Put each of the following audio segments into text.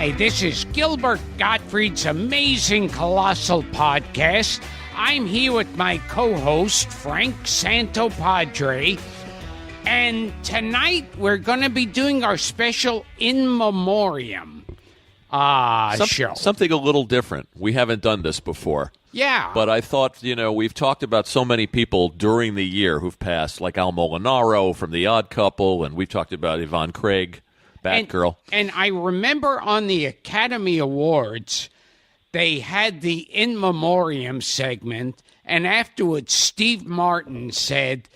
Hi, this is Gilbert Gottfried's amazing Colossal podcast. I'm here with my co-host, Frank Santopadre. And tonight we're going to be doing our special InMemoriam show. Something a little different. We haven't done this before. Yeah. But I thought, we've talked about so many people during the year who've passed, like Al Molinaro from The Odd Couple, and we've talked about Yvonne Craig, Batgirl. And I remember on the Academy Awards, they had the In Memoriam segment, and afterwards Steve Martin said,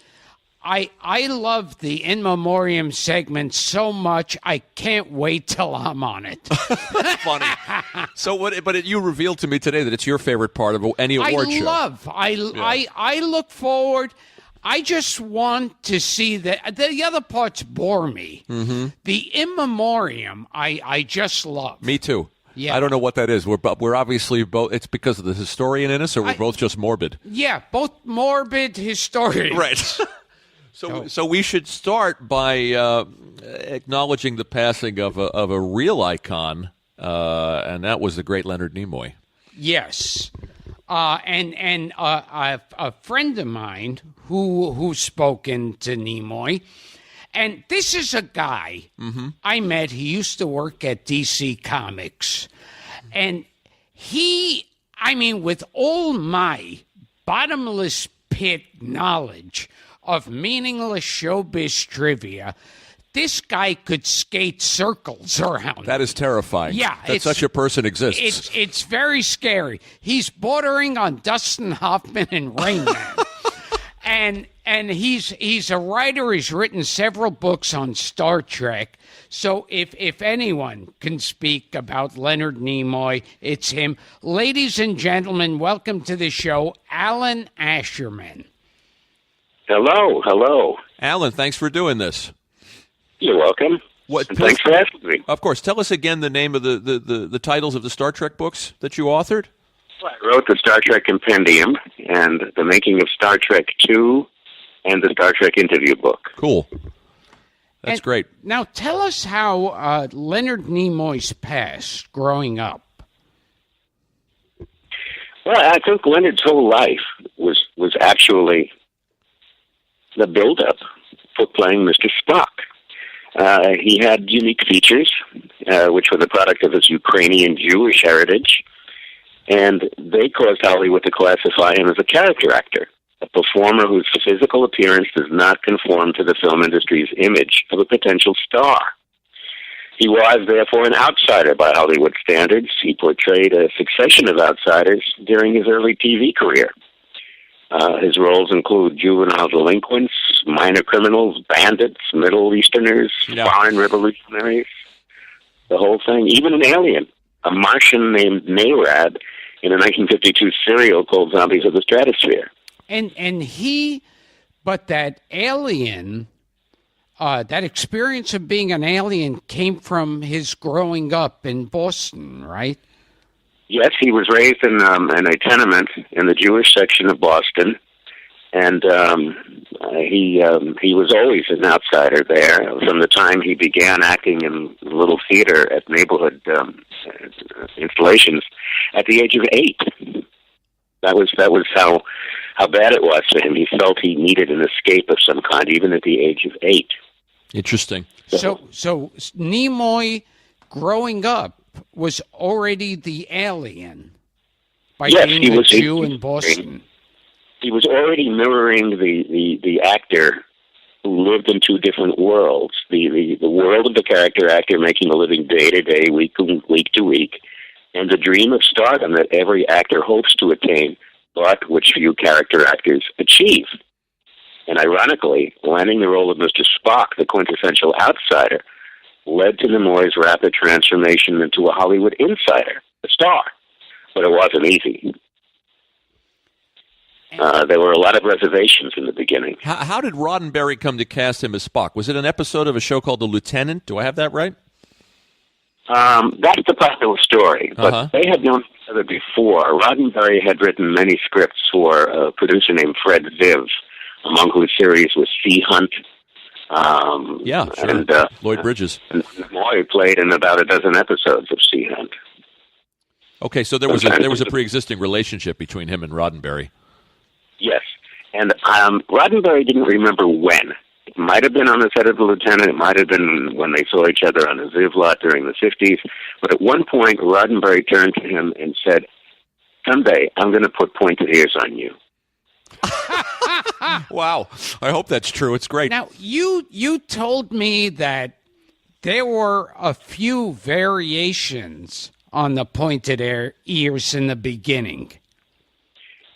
I love the In Memoriam segment so much, I can't wait till I'm on it. That's funny. You revealed to me today that it's your favorite part of any award show. I look forward. I just want to see that. The other parts bore me. Mm-hmm. The In Memoriam, I just love. Me too. Yeah. I don't know what that is. We're obviously both. It's because of the historian in us, or we're both just morbid. Yeah, both morbid historians. Right. So we should start by acknowledging the passing of a real icon, and that was the great Leonard Nimoy. Yes, and a friend of mine who's spoken to Nimoy, and this is a guy I met. He used to work at DC Comics, and with all my bottomless pit knowledge of meaningless showbiz trivia, this guy could skate circles around. That is terrifying. Yeah. That such a person exists. It's very scary. He's bordering on Dustin Hoffman and Rain Man. and he's a writer. He's written several books on Star Trek. So if anyone can speak about Leonard Nimoy, it's him. Ladies and gentlemen, welcome to the show, Alan Asherman. Hello. Alan, thanks for doing this. You're welcome. Thanks for asking me. Of course. Tell us again the name of the titles of the Star Trek books that you authored. I wrote the Star Trek Compendium and the making of Star Trek II and the Star Trek interview book. Cool. That's great. Now tell us how Leonard Nimoy's passed growing up. Well, I think Leonard's whole life was actually the build-up for playing Mr. Spock. He had unique features, which were the product of his Ukrainian Jewish heritage, and they caused Hollywood to classify him as a character actor, a performer whose physical appearance does not conform to the film industry's image of a potential star. He was, therefore, an outsider by Hollywood standards. He portrayed a succession of outsiders during his early TV career. His roles include juvenile delinquents, minor criminals, bandits, Middle Easterners, foreign revolutionaries, the whole thing. Even an alien, a Martian named Nayrad, in a 1952 serial called Zombies of the Stratosphere. But that alien, that experience of being an alien came from his growing up in Boston, right? Yes, he was raised in a tenement in the Jewish section of Boston, and he was always an outsider there from the time he began acting in little theater at neighborhood installations at the age of 8. That was how bad it was for him. He felt he needed an escape of some kind, even at the age of 8. Interesting. So Nimoy, growing up, was already the alien by being a Jew in Boston. He was already mirroring the actor who lived in two different worlds. The world of the character actor making a living day to day, week to week, and the dream of stardom that every actor hopes to attain, but which few character actors achieve. And ironically, landing the role of Mr. Spock, the quintessential outsider, led to Nimoy's rapid transformation into a Hollywood insider, a star. But it wasn't easy. There were a lot of reservations in the beginning. How did Roddenberry come to cast him as Spock? Was it an episode of a show called The Lieutenant? Do I have that right? That's the popular story, but they had known each other before. Roddenberry had written many scripts for a producer named Fred Viv, among whose series was Sea Hunt, Yeah, sure. And Lloyd Bridges. and Nimoy played in about a dozen episodes of Sea Hunt. Okay, so there was a pre-existing relationship between him and Roddenberry. Yes, and Roddenberry didn't remember when. It might have been on the set of The Lieutenant. It might have been when they saw each other on a Ziv lot during the 50s. But at one point, Roddenberry turned to him and said, "Someday, I'm going to put pointed ears on you." Wow. I hope that's true. It's great. Now, you told me that there were a few variations on the pointed ears in the beginning.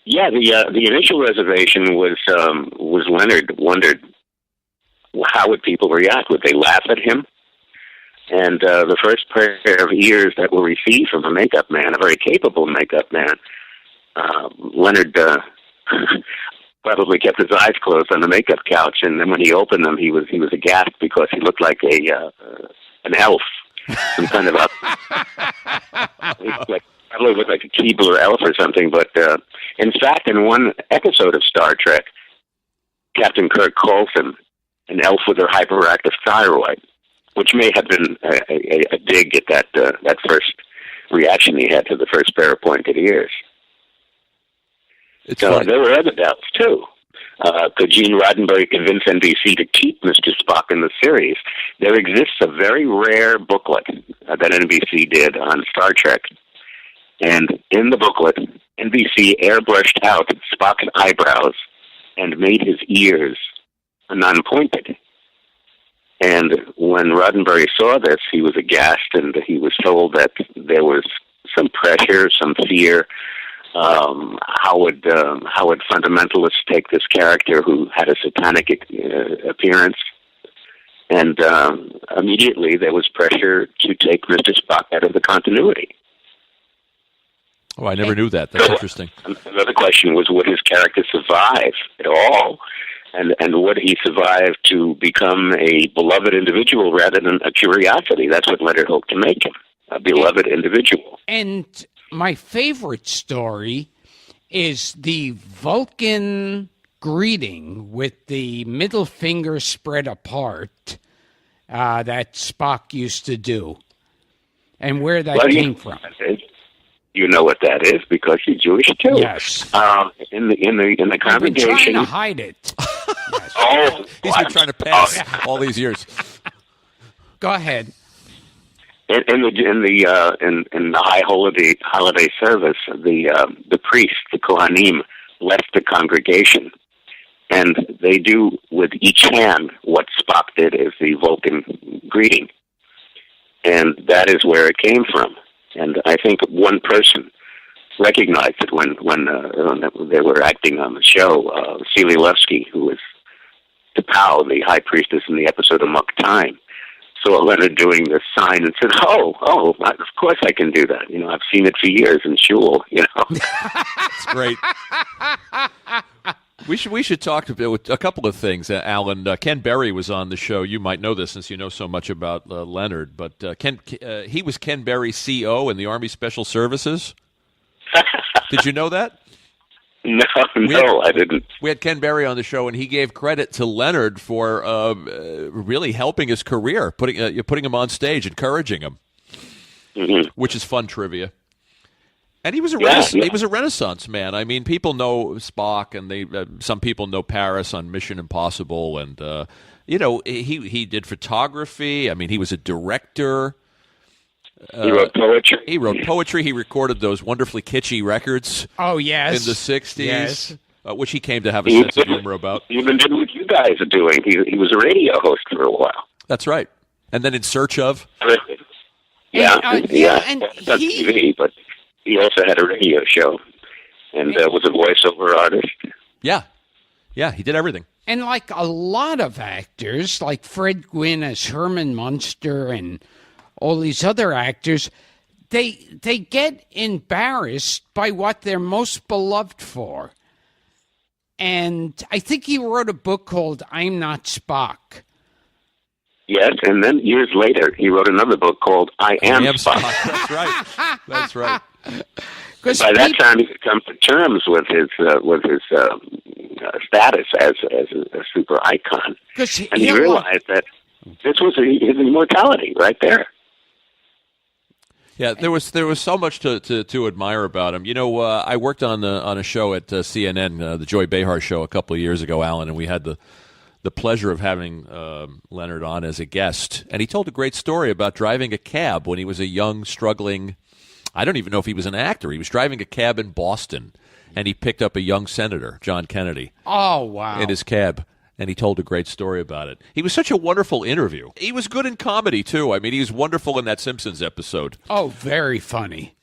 Yeah, the initial reservation was Leonard wondered how would people react? Would they laugh at him? And the first pair of ears that were received from a makeup man, a very capable makeup man, Leonard probably kept his eyes closed on the makeup couch, and then when he opened them, he was aghast because he looked like an elf, some kind of probably looked like a Keebler elf or something. But in fact, in one episode of Star Trek, Captain Kirk calls him an elf with a hyperactive thyroid, which may have been a dig at that first reaction he had to the first pair of pointed ears. So there were other doubts, too. Could Gene Roddenberry convince NBC to keep Mr. Spock in the series? There exists a very rare booklet that NBC did on Star Trek. And in the booklet, NBC airbrushed out Spock's eyebrows and made his ears non-pointed. And when Roddenberry saw this, he was aghast, and he was told that there was some pressure, some fear. How would fundamentalists take this character who had a satanic appearance? And immediately there was pressure to take Mr. Spock out of the continuity. Oh, I never knew that. That's interesting. Another question was, would his character survive at all? And would he survive to become a beloved individual rather than a curiosity? That's what Leonard hoped to make him, a beloved individual. And my favorite story is the Vulcan greeting with the middle finger spread apart that Spock used to do, and where that came from. You know what that is because you're Jewish too. Yes. In the congregation. I've been trying to hide it. Yes. Oh, he's been trying to pass all these years. Go ahead. In the high holiday service, the priests, the Kohanim, left the congregation, and they do with each hand what Spock did as the Vulcan greeting, and that is where it came from. And I think one person recognized it when they were acting on the show. Celia Levsky, who was T'Pau, the high priestess in the episode of Muck Time, saw Leonard doing this sign and said, "Oh, of course I can do that. You know, I've seen it for years in shul. You know." That's great. We should talk a couple of things, Alan. Ken Berry was on the show. You might know this since you know so much about Leonard. But he was Ken Berry's CO in the Army Special Services. Did you know that? No, I didn't. We had Ken Berry on the show, and he gave credit to Leonard for really helping his career, putting him on stage, encouraging him, which is fun trivia. And he was he was a Renaissance man. I mean, people know Spock, and some people know Paris on Mission Impossible, and he did photography. I mean, he was a director. He wrote poetry. He recorded those wonderfully kitschy records. Oh, yes. In the 60s, yes. Which he came to have a sense of humor about. Even did what you guys are doing. He was a radio host for a while. That's right. And then In Search Of. Yeah, and that's on TV, but he also had a radio show and was a voiceover artist. Yeah, he did everything. And like a lot of actors, like Fred Gwynne as Herman Munster and all these other actors, they get embarrassed by what they're most beloved for. And I think he wrote a book called I'm Not Spock. Yes, and then years later, he wrote another book called I Am Spock. That's right. That's right. By that time, he had come to terms with his status as a super icon, and he realized that this was his immortality right there. Yeah, there was so much to admire about him. You know, I worked on a show at CNN, the Joy Behar show, a couple of years ago, Alan, and we had the pleasure of having Leonard on as a guest, and he told a great story about driving a cab when he was a young, struggling. I don't even know if he was an actor. He was driving a cab in Boston, and he picked up a young senator, John Kennedy. Oh, wow! In his cab. And he told a great story about it. He was such a wonderful interview. He was good in comedy, too. I mean, he was wonderful in that Simpsons episode. Oh, very funny.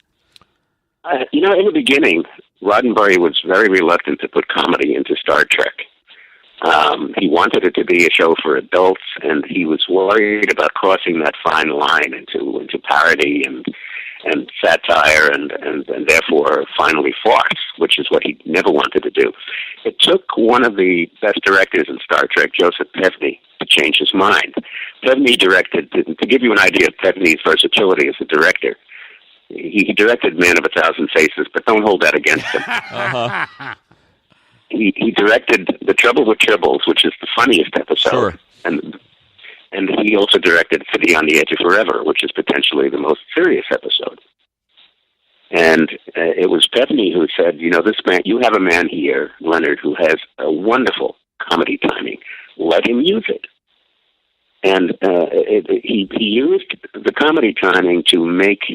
In the beginning, Roddenberry was very reluctant to put comedy into Star Trek. He wanted it to be a show for adults, and he was worried about crossing that fine line into parody and satire and therefore finally farce, which is what he never wanted to do. It took one of the best directors in Star Trek, Joseph Pevney, to change his mind. Pevney directed, to give you an idea of Pevney's versatility as a director, he directed Man of a Thousand Faces, but don't hold that against him. Uh-huh. He directed The Trouble with Tribbles, which is the funniest episode. Sure. And he also directed City on the Edge of Forever, which is potentially the most serious episode. And it was Pevney who said, this man, you have a man here, Leonard, who has a wonderful comedy timing. Let him use it. And he used the comedy timing to make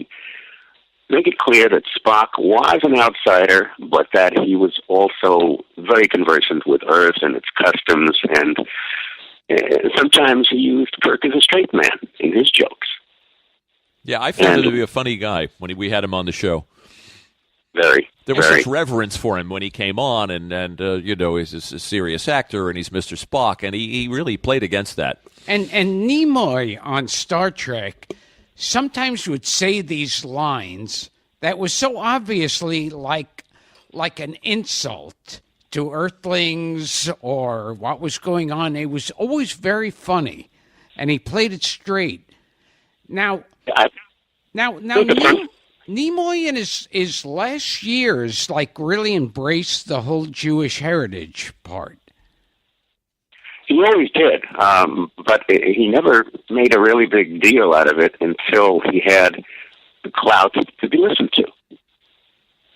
it clear that Spock was an outsider, but that he was also very conversant with Earth and its customs, and sometimes he used Kirk as a straight man in his jokes. Yeah, I found him to be a funny guy when we had him on the show. There was such reverence for him when he came on, and he's a serious actor, and he's Mr. Spock, and he really played against that. And Nimoy on Star Trek sometimes would say these lines that was so obviously like an insult to Earthlings or what was going on. It was always very funny, and he played it straight. Now, Nimoy in his last years, really embraced the whole Jewish heritage part. He always did, but he never made a really big deal out of it until he had the clout to be listened to.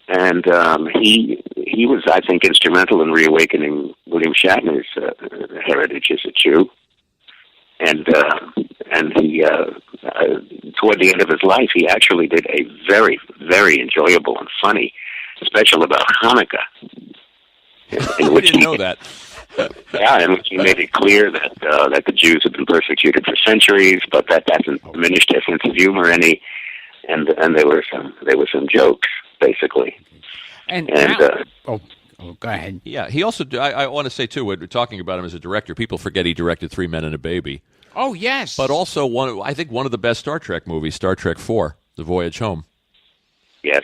And he was, I think, instrumental in reawakening William Shatner's heritage as a Jew. And he, toward the end of his life, he actually did a very, very enjoyable and funny special about Hanukkah. In which I didn't know that. Yeah, in which he made it clear that the Jews have been persecuted for centuries, but that hasn't diminished their sense of humor any. And there were some jokes, basically. Go ahead. Yeah, he also. I want to say too. We're talking about him as a director. People forget he directed 3 Men and a Baby. Oh yes, but also one of the best Star Trek movies, Star Trek IV, The Voyage Home. Yes,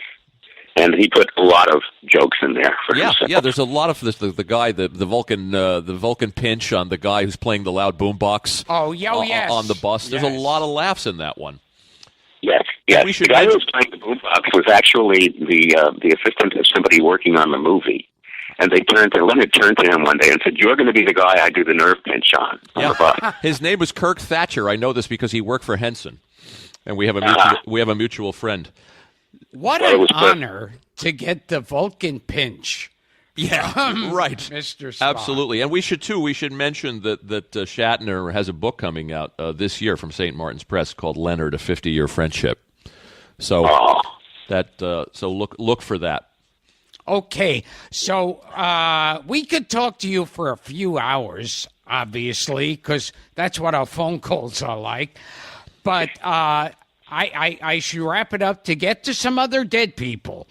and he put a lot of jokes in there for himself. Yeah. There's a lot of this. The guy, the Vulcan pinch on the guy who's playing the loud boombox. Yes. On the bus. There's a lot of laughs in that one. Yes. The guy who was playing the boombox was actually the assistant of somebody working on the movie. And Leonard turned to him one day and said, "You're going to be the guy I do the nerve pinch on the bus." His name was Kirk Thatcher. I know this because he worked for Henson. And we have a mutual friend. What an honor to get the Vulcan pinch. Yeah, right. Mr. Spock. Absolutely. And we should mention that Shatner has a book coming out this year from St. Martin's Press called Leonard, A 50-Year Friendship. So look for that. Okay. So we could talk to you for a few hours, obviously, because that's what our phone calls are like. But I should wrap it up to get to some other dead people.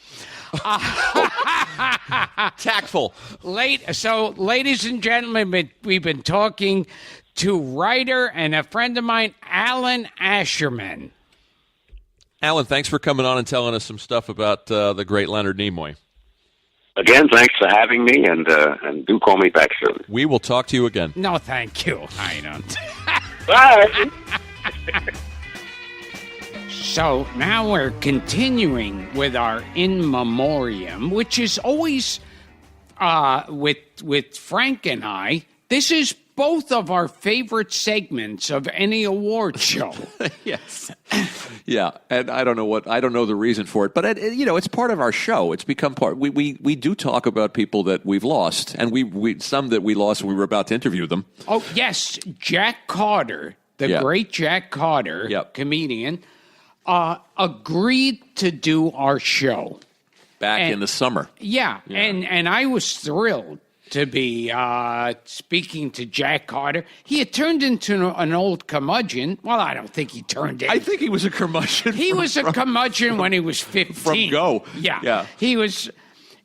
Tactful. So, ladies and gentlemen, we've been talking to writer and a friend of mine, Alan Asherman. Alan, thanks for coming on and telling us some stuff about the great Leonard Nimoy. Again, thanks for having me, and do call me back soon. We will talk to you again. No, thank you. I don't. Bye. So now we're continuing with our In Memoriam, which is always with Frank and I. This is both of our favorite segments of any award show. Yes. Yeah, and I don't know the reason for it, but it's part of our show. It's become part. We do talk about people that we've lost, and we some that we lost when we were about to interview them. Oh yes, Jack Carter, the great Jack Carter, comedian, agreed to do our show back in the summer. Yeah, and I was thrilled to be speaking to Jack Carter. He had turned into an old curmudgeon. Well, I don't think he turned into. I think he was a curmudgeon. He was a curmudgeon when he was 15. From Go. Yeah. He was.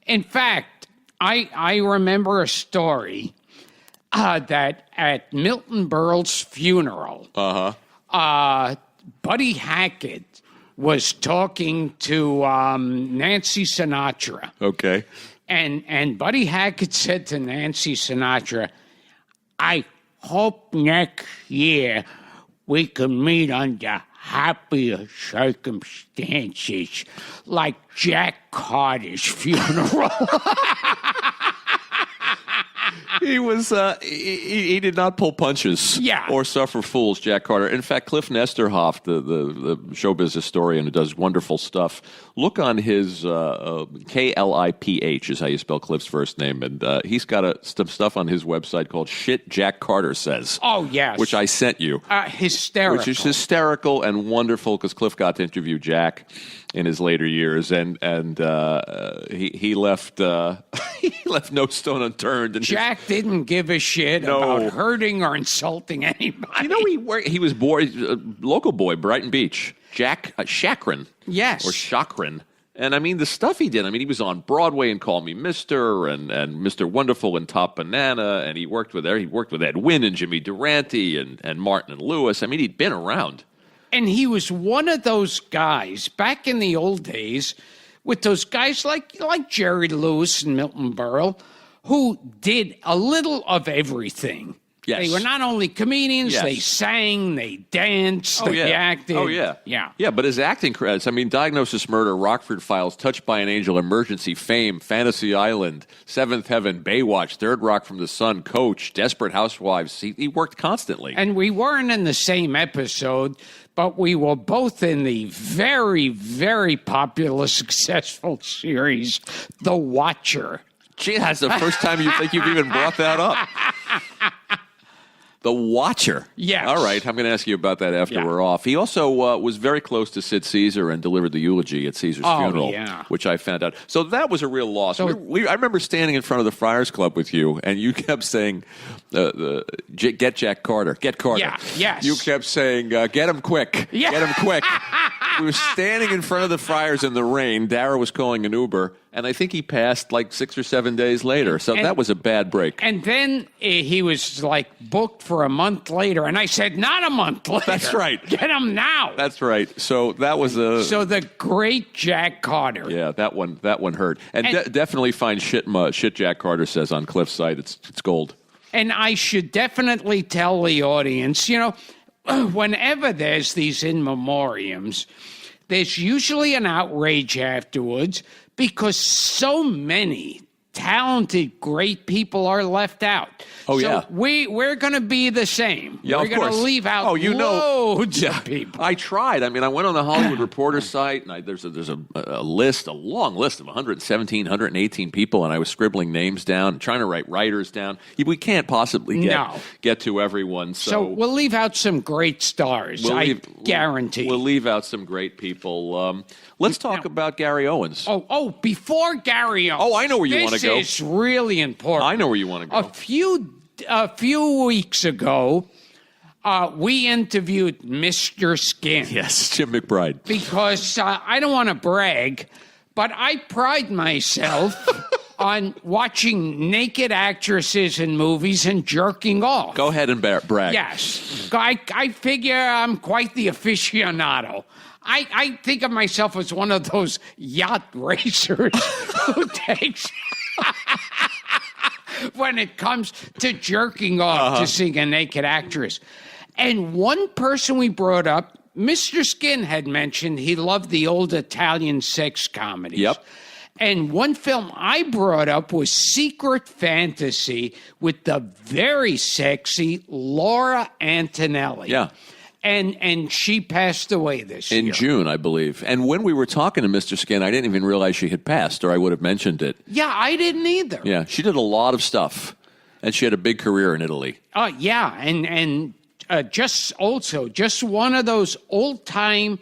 In fact, I remember a story that at Milton Berle's funeral, Buddy Hackett was talking to Nancy Sinatra. Okay. And Buddy Hackett said to Nancy Sinatra, I hope next year we can meet under happier circumstances like Jack Carter's funeral. He was he did not pull punches or suffer fools, Jack Carter. In fact, Cliff Nesterhoff, the showbiz historian who does wonderful stuff, look on his Kliph is how you spell Cliff's first name, and he's got some stuff on his website called Shit Jack Carter Says. Oh, yes. Which I sent you. Hysterical. Which is hysterical and wonderful because Cliff got to interview Jack in his later years, and he left he left no stone unturned. And Jack didn't give a shit about hurting or insulting anybody. You know, he was born local boy, Brighton Beach, Jack Chakrin. Yes, or Chakrin. And I mean, the stuff he did. I mean, he was on Broadway and Call Me Mister and Mr. Wonderful and Top Banana, and he worked with Ed Wynn and Jimmy Durante and Martin and Lewis. I mean, he'd been around. And he was one of those guys back in the old days with those guys like Jerry Lewis and Milton Berle who did a little of everything. Yes. They were not only comedians, they sang, they danced, they acted. Oh, yeah. Yeah. Yeah, but his acting credits, I mean, Diagnosis Murder, Rockford Files, Touched by an Angel, Emergency, Fame, Fantasy Island, Seventh Heaven, Baywatch, Third Rock from the Sun, Coach, Desperate Housewives. He worked constantly. And we weren't in the same episode, but we were both in the very, very popular, successful series, The Watcher. Gee, that's the first time you think you've even brought that up. The Watcher. Yes. All right, I'm going to ask you about that after we're off. He also was very close to Sid Caesar and delivered the eulogy at Caesar's funeral, which I found out. So that was a real loss. I remember standing in front of the Friars Club with you, and you kept saying, get Jack Carter, get Carter. Yeah, yes. You kept saying, get him quick, get him quick. We were standing in front of the Friars in the rain. Dara was calling an Uber, and I think he passed like 6 or 7 days later. So that was a bad break. And then he was like booked for a month later, and I said, not a month later. That's right. Get him now. That's right. So that was So the great Jack Carter. Yeah, that one hurt. And definitely find shit Jack Carter Says on Cliff's site. It's gold. And I should definitely tell the audience, whenever there's these in memoriams, there's usually an outrage afterwards because so many talented, great people are left out. Oh, so yeah. We're going to be the same. Yeah, we're going to leave out loads of people. I tried. I mean, I went on the Hollywood Reporter site, and there's a list, a long list of 117, 118 people, and I was scribbling names down, trying to write writers down. We can't possibly get to everyone. So we'll leave out some great stars, I guarantee. We'll leave out some great people. Let's talk about Gary Owens. Oh, before Gary Owens. Oh, I know where you want to go. This is really important. I know where you want to go. A few weeks ago, we interviewed Mr. Skin. Yes, Jim McBride. Because I don't want to brag, but I pride myself on watching naked actresses in movies and jerking off. Go ahead and brag. Yes. I figure I'm quite the aficionado. I think of myself as one of those yacht racers who takes... when it comes to jerking off to seeing a naked actress. And one person we brought up Mr. Skin had mentioned he loved the old Italian sex comedies. Yep. And one film I brought up was Secret Fantasy with the very sexy Laura Antonelli. Yeah. And she passed away this year. In June, I believe. And when we were talking to Mr. Skin, I didn't even realize she had passed, or I would have mentioned it. Yeah, I didn't either. Yeah, she did a lot of stuff, and she had a big career in Italy. Yeah, and just one of those old-time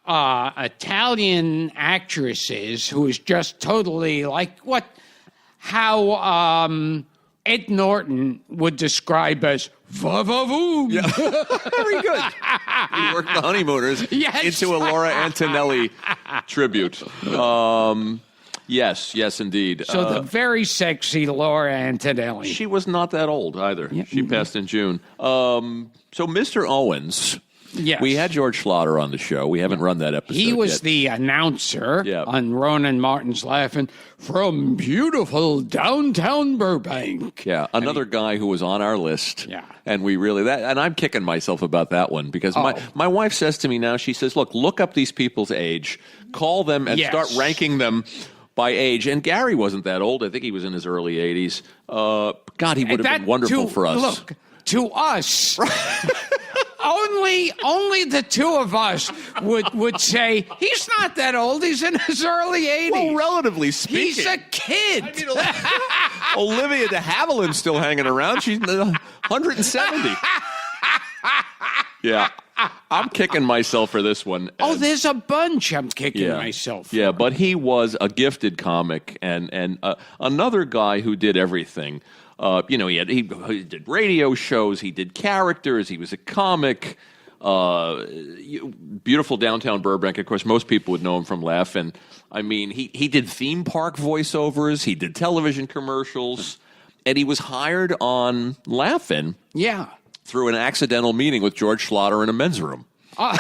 Italian actresses who is just totally like how Ed Norton would describe as va-va-voom. Yeah. Very good. He worked the Honeymooners into a Laura Antonelli tribute. Yes, indeed. So the very sexy Laura Antonelli. She was not that old either. Yeah. She passed in June. So Mr. Owens... Yes. We had George Schlatter on the show. We haven't run that episode He was yet. the announcer on Ronan Martin's Laughing from beautiful downtown Burbank. Yeah, another guy who was on our list. Yeah. And we really and I'm kicking myself about that one because my wife says to me now, she says, look up these people's age, call them and start ranking them by age. And Gary wasn't that old. I think he was in his early 80s. God, he would have been wonderful for us. Look, to us, only the two of us would say, he's not that old. He's in his early 80s. Well, relatively speaking. He's a kid. I mean, Olivia de Havilland's still hanging around. She's 170. Yeah. I'm kicking myself for this one. There's a bunch I'm kicking myself for. Yeah, but he was a gifted comic and another guy who did everything. He did radio shows, he did characters, he was a comic. Beautiful downtown Burbank. Of course, most people would know him from Laugh-In. I mean, he did theme park voiceovers, he did television commercials, and he was hired on Laugh-In. Yeah. Through an accidental meeting with George Schlatter in a men's room. And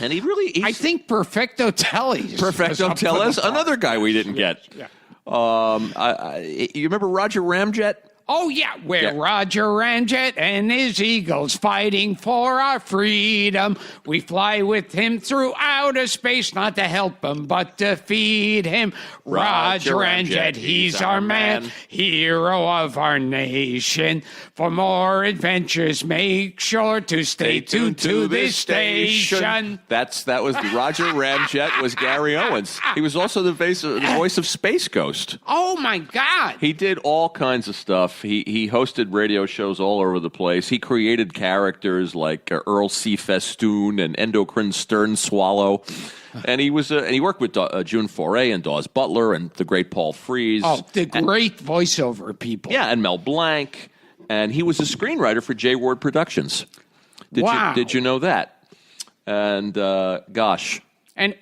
I think Perfecto Telles. Perfecto Telles, another guy we didn't get. Yeah. You remember Roger Ramjet? Oh, yeah, Roger Ramjet and his Eagles fighting for our freedom. We fly with him through outer space, not to help him, but to feed him. Roger Ramjet, he's our man, hero of our nation. For more adventures, make sure to stay tuned to this station. That was Roger Ramjet was Gary Owens. He was also the voice of Space Ghost. Oh, my God. He did all kinds of stuff. He hosted radio shows all over the place. He created characters like Earl C. Festoon and Endocrine Stern Swallow. And he worked with June Foray and Dawes Butler and the great Paul Frees. Oh, the great voiceover people. Yeah, and Mel Blanc. And he was a screenwriter for J. Ward Productions. Did you know that? And gosh. And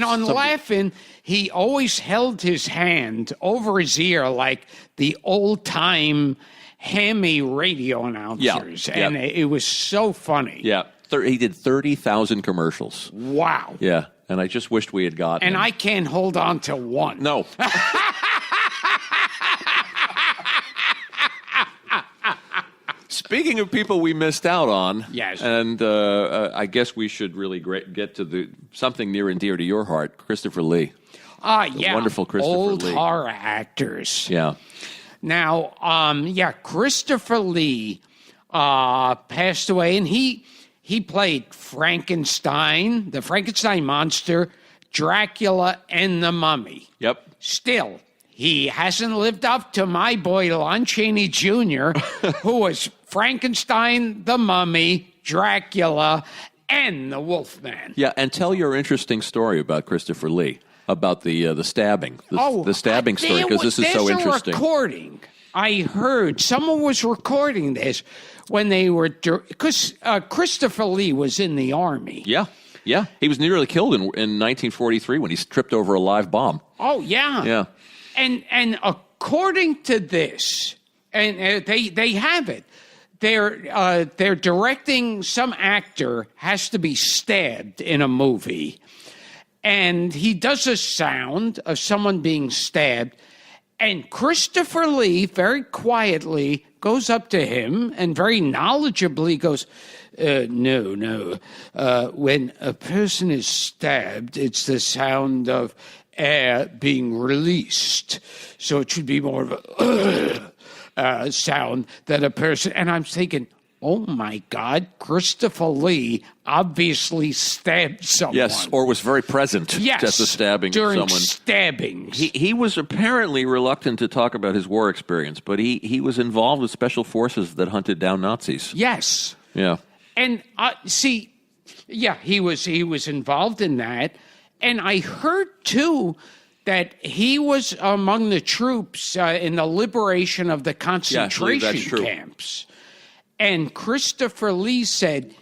on Laugh-In, he always held his hand over his ear like the old-time hammy radio announcers. Yeah. And it was so funny. Yeah. He did 30,000 commercials. Wow. Yeah. And I just wished we had gotten And him. I can't hold on to one. No. Speaking of people we missed out on, yes, and I guess we should really get to something near and dear to your heart, Christopher Lee. Yeah, wonderful Christopher old Lee. horror actors. Yeah. Now, Christopher Lee passed away, and he played Frankenstein, the Frankenstein monster, Dracula, and the Mummy. Yep. Still, he hasn't lived up to my boy Lon Chaney Jr., who was Frankenstein, the Mummy, Dracula, and the Wolfman. Yeah, and tell your interesting story about Christopher Lee, about the stabbing, the stabbing story, because this is so interesting. There's a recording. I heard someone was recording this when they were, because Christopher Lee was in the Army. Yeah. Yeah, he was nearly killed in 1943 when he tripped over a live bomb. Oh, yeah. Yeah. And according to this, and they have it, they're directing some actor has to be stabbed in a movie, and he does a sound of someone being stabbed, And Christopher Lee very quietly goes up to him and very knowledgeably goes, no. When a person is stabbed, it's the sound of air being released. So it should be more of a sound that a person... And I'm thinking, oh, my God, Christopher Lee obviously stabbed someone. Yes, or was very present at the stabbing during of someone. Stabbings. He was apparently reluctant to talk about his war experience, but he was involved with special forces that hunted down Nazis. Yes. Yeah. And he was involved in that. And I heard, too, that he was among the troops in the liberation of the concentration camps. And Christopher Lee said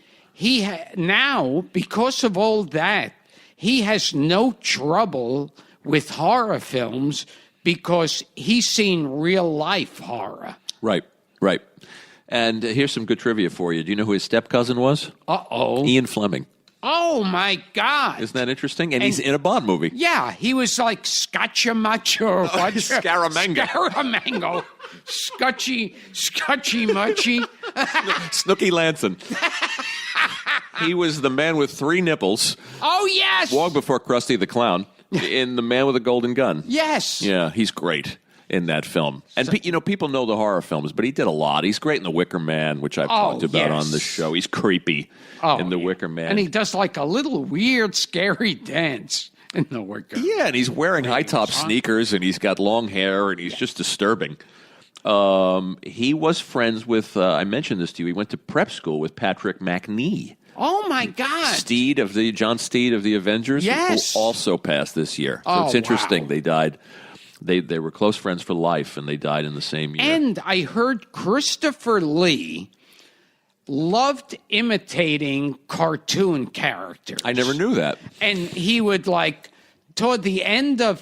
now, because of all that, he has no trouble with horror films because he's seen real-life horror. Right. And here's some good trivia for you. Do you know who his step-cousin was? Uh-oh. Ian Fleming. Oh, my God. Isn't that interesting? And he's in a Bond movie. Yeah, he was like Scotch-a-much or what? Scaramanga. Scotchy muchy. Snooky Lanson. He was the man with 3 nipples. Oh, yes. Long before Krusty the Clown in The Man with a Golden Gun. Yes. Yeah, he's great in that film. And, people know the horror films, but he did a lot. He's great in The Wicker Man, which I've talked about on the show. He's creepy in The Wicker Man. And he does like a little weird, scary dance in The Wicker Man. Yeah, and he's wearing high-top sneakers, and he's got long hair, and he's just disturbing. He was friends with, I mentioned this to you, he went to prep school with Patrick McNee. Oh, my God. John Steed of the Avengers, yes. who also passed this year. So it's interesting. Wow. They died. They were close friends for life, and they died in the same year. And I heard Christopher Lee loved imitating cartoon characters. I never knew that. And he would, like, toward the end of,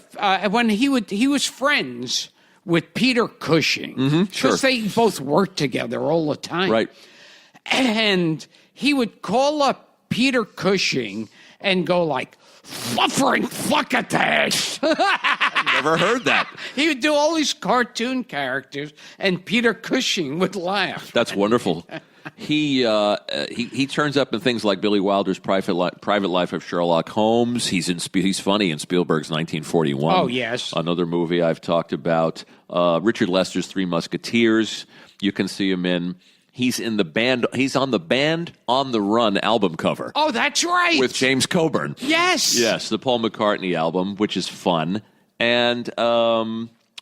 when he was friends with Peter Cushing. Because they both worked together all the time. Right. And he would call up Peter Cushing and go like, fluffering fuckatash. Never heard that. He would do all these cartoon characters, and Peter Cushing would laugh. That's wonderful. He turns up in things like Billy Wilder's Private Life of Sherlock Holmes. He's funny in Spielberg's 1941. Oh, yes. Another movie I've talked about. Richard Lester's Three Musketeers. You can see him in. He's in the band. He's on the Band on the Run album cover. Oh, that's right. With James Coburn. Yes. Yes, the Paul McCartney album, which is fun. And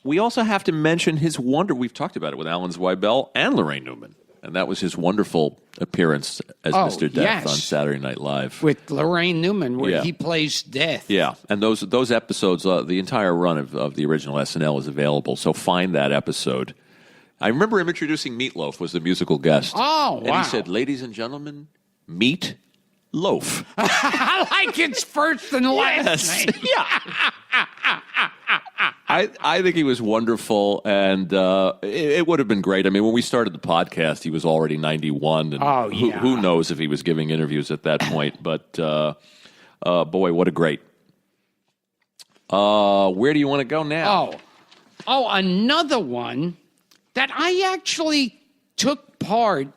we also have to mention his we've talked about it with Alan Zweibel and Lorraine Newman. And that was his wonderful appearance as Mr. Death on Saturday Night Live. With Lorraine Newman, where he plays Death. Yeah, and those episodes, the entire run of the original SNL is available, so find that episode. I remember him introducing Meatloaf was the musical guest. Oh, wow. And he said, ladies and gentlemen, Meat Loaf. I like its first and last name. Yeah. I think he was wonderful, and it would have been great. I mean, when we started the podcast, he was already 91, and who knows if he was giving interviews at that point. But, boy, what a great. Where do you want to go now? Oh, another one that I actually took part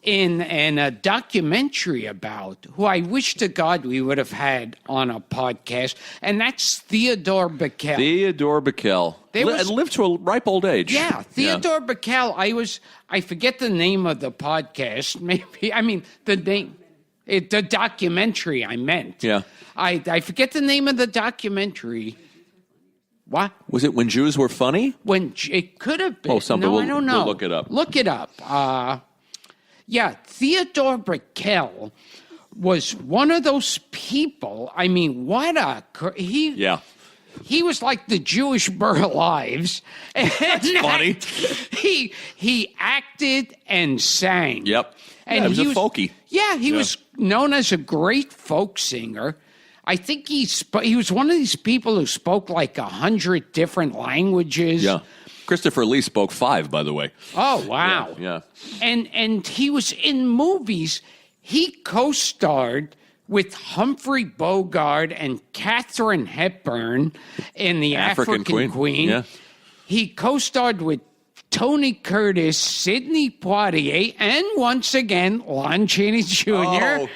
in a documentary about, who I wish to God we would have had on a podcast, and that's Theodore Bickel. Theodore Bickel. Lived to a ripe old age. Yeah, Theodore Bickel. I forget the name of the podcast. The documentary I meant. Yeah. I forget the name of the documentary. What? Was it When Jews Were Funny? It could have been. Oh, something. No, I don't know. We'll look it up. Look it up. Theodore Bickel was one of those people. I mean, he was like the Jewish Burl Ives. That's funny. He acted and sang. Yep. And he was a folkie. Yeah, he was known as a great folk singer. I think he was one of these people who spoke like 100 different languages. Yeah. Christopher Lee spoke 5, by the way. Oh, wow. Yeah. And he was in movies. He co-starred with Humphrey Bogart and Katharine Hepburn in The African Queen. Yeah. He co-starred with Tony Curtis, Sidney Poitier, and once again Lon Chaney Jr. Oh.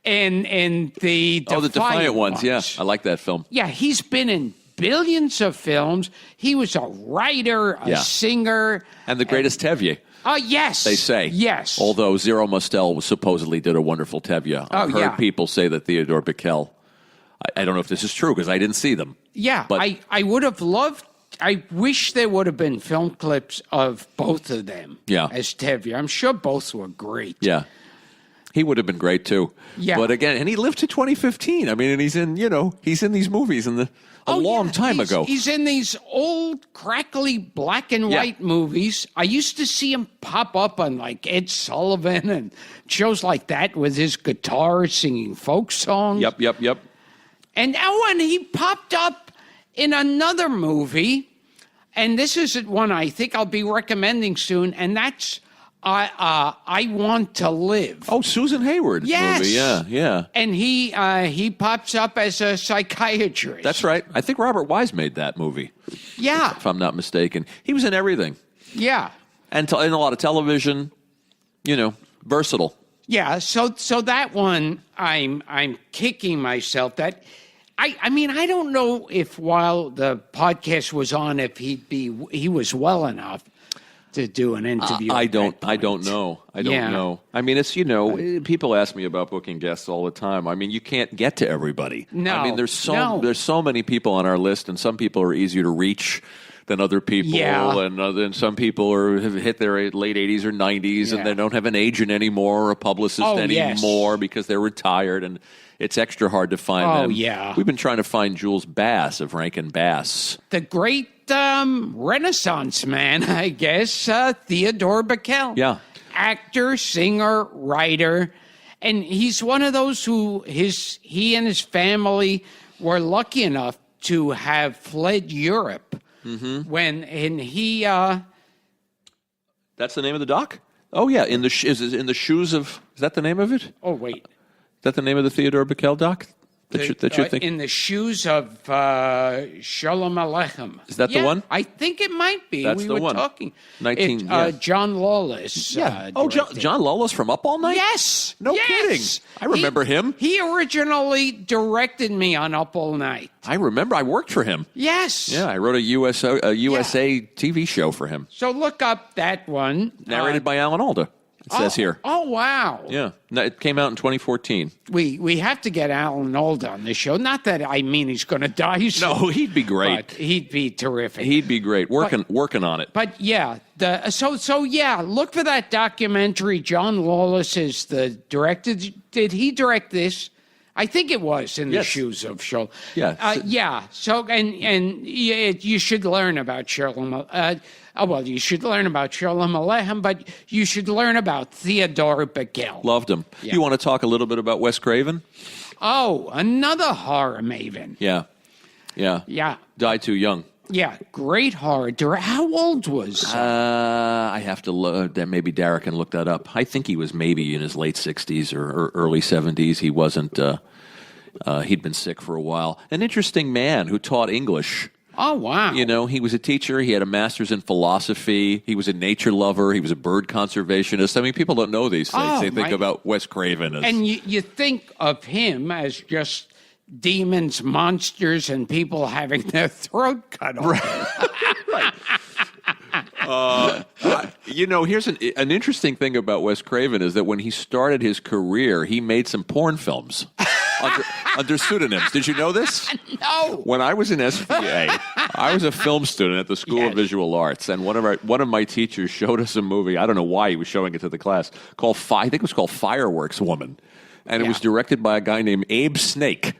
in the The Defiant Ones. Yeah, I like that film. Yeah, he's been in billions of films. He was a writer, a singer. And the greatest Tevye. Yes. They say. Yes. Although Zero Mostel supposedly did a wonderful Tevye. I've heard people say that Theodore Bickel. I don't know if this is true because I didn't see them. Yeah, but I would have loved. I wish there would have been film clips of both of them as Tevye. I'm sure both were great. Yeah. He would have been great too. Yeah. But again, and he lived to 2015. I mean, and he's in these movies a long time ago. He's in these old, crackly black and white movies. I used to see him pop up on like Ed Sullivan and shows like that with his guitar singing folk songs. Yep. And when he popped up in another movie, and this is one I think I'll be recommending soon, and that's I Want to Live. Oh, Susan Hayward's movie. Yeah. And he pops up as a psychiatrist. That's right. I think Robert Wise made that movie. Yeah. If I'm not mistaken. He was in everything. Yeah. And in a lot of television, versatile. Yeah, so that one I'm kicking myself that I mean I don't know if while the podcast was on if he was well enough to do an interview. I don't know. I don't know. I mean, it's people ask me about booking guests all the time. I mean, you can't get to everybody. No. I mean, there's so many people on our list, and some people are easier to reach than other people, and then some people have hit their late 80s or 90s, and they don't have an agent anymore or a publicist anymore because they're retired, and it's extra hard to find them. Yeah. We've been trying to find Jules Bass of Rankin Bass. The great Renaissance man, I guess, Theodore Bickel. Yeah. Actor, singer, writer, and he's one of those who he and his family were lucky enough to have fled Europe. Mm-hmm. That's the name of the doc? Oh yeah, in the shoes of. Is that the name of it? Oh wait, is that the name of the Theodore Bickel doc? That you think? In the shoes of Shalom Aleichem. Is that the one? I think it might be. That's we the were one. talking. John Lawless. Yeah. John Lawless from Up All Night? Yes. No kidding. I remember him. He originally directed me on Up All Night. I remember. I worked for him. Yes. Yeah, I wrote a USA TV show for him. So look up that one. Narrated by Alan Alda. It says here. Oh, wow. Yeah. It came out in 2014. We have to get Alan Alda on this show. Not that I mean he's going to die soon. No, he'd be great. But he'd be terrific. He'd be great. Working on it. But yeah, look for that documentary. John Lawless is the director. Did he direct this? I think it was In the Shoes of Shalom. Yeah. So you should learn about Shalom. You should learn about Shalom Aleichem, but you should learn about Theodore Bickel. Loved him. Yeah. You want to talk a little bit about Wes Craven? Oh, another horror maven. Yeah. Died too young. Yeah, great horror director. How old was? I have to look. Maybe Derek can look that up. I think he was maybe in his late 60s or early 70s. He wasn't. He'd been sick for a while. An interesting man who taught English. Oh, wow. He was a teacher. He had a master's in philosophy. He was a nature lover. He was a bird conservationist. I mean, people don't know these things. They think about Wes Craven as... And you think of him as just demons, monsters, and people having their throat cut off. Right. Here's an interesting thing about Wes Craven is that when he started his career, he made some porn films. Under pseudonyms. Did you know this? No. When I was in SVA, I was a film student at the School of Visual Arts, and one of my teachers showed us a movie. I don't know why he was showing it to the class. I think it was called Fireworks Woman, and it was directed by a guy named Abe Snake.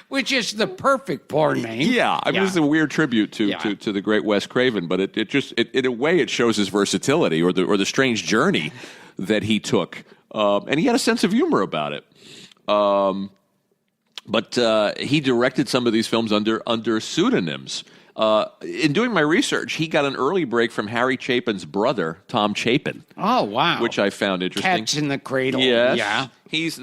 Which is the perfect porn name. Yeah, I mean, it's a weird tribute to the great Wes Craven, but it in a way it shows his versatility or the strange journey that he took. And he had a sense of humor about it. But he directed some of these films under pseudonyms. In doing my research, he got an early break from Harry Chapin's brother, Tom Chapin. Oh, wow. Which I found interesting. Cats in the Cradle. Yes. Yeah. Here's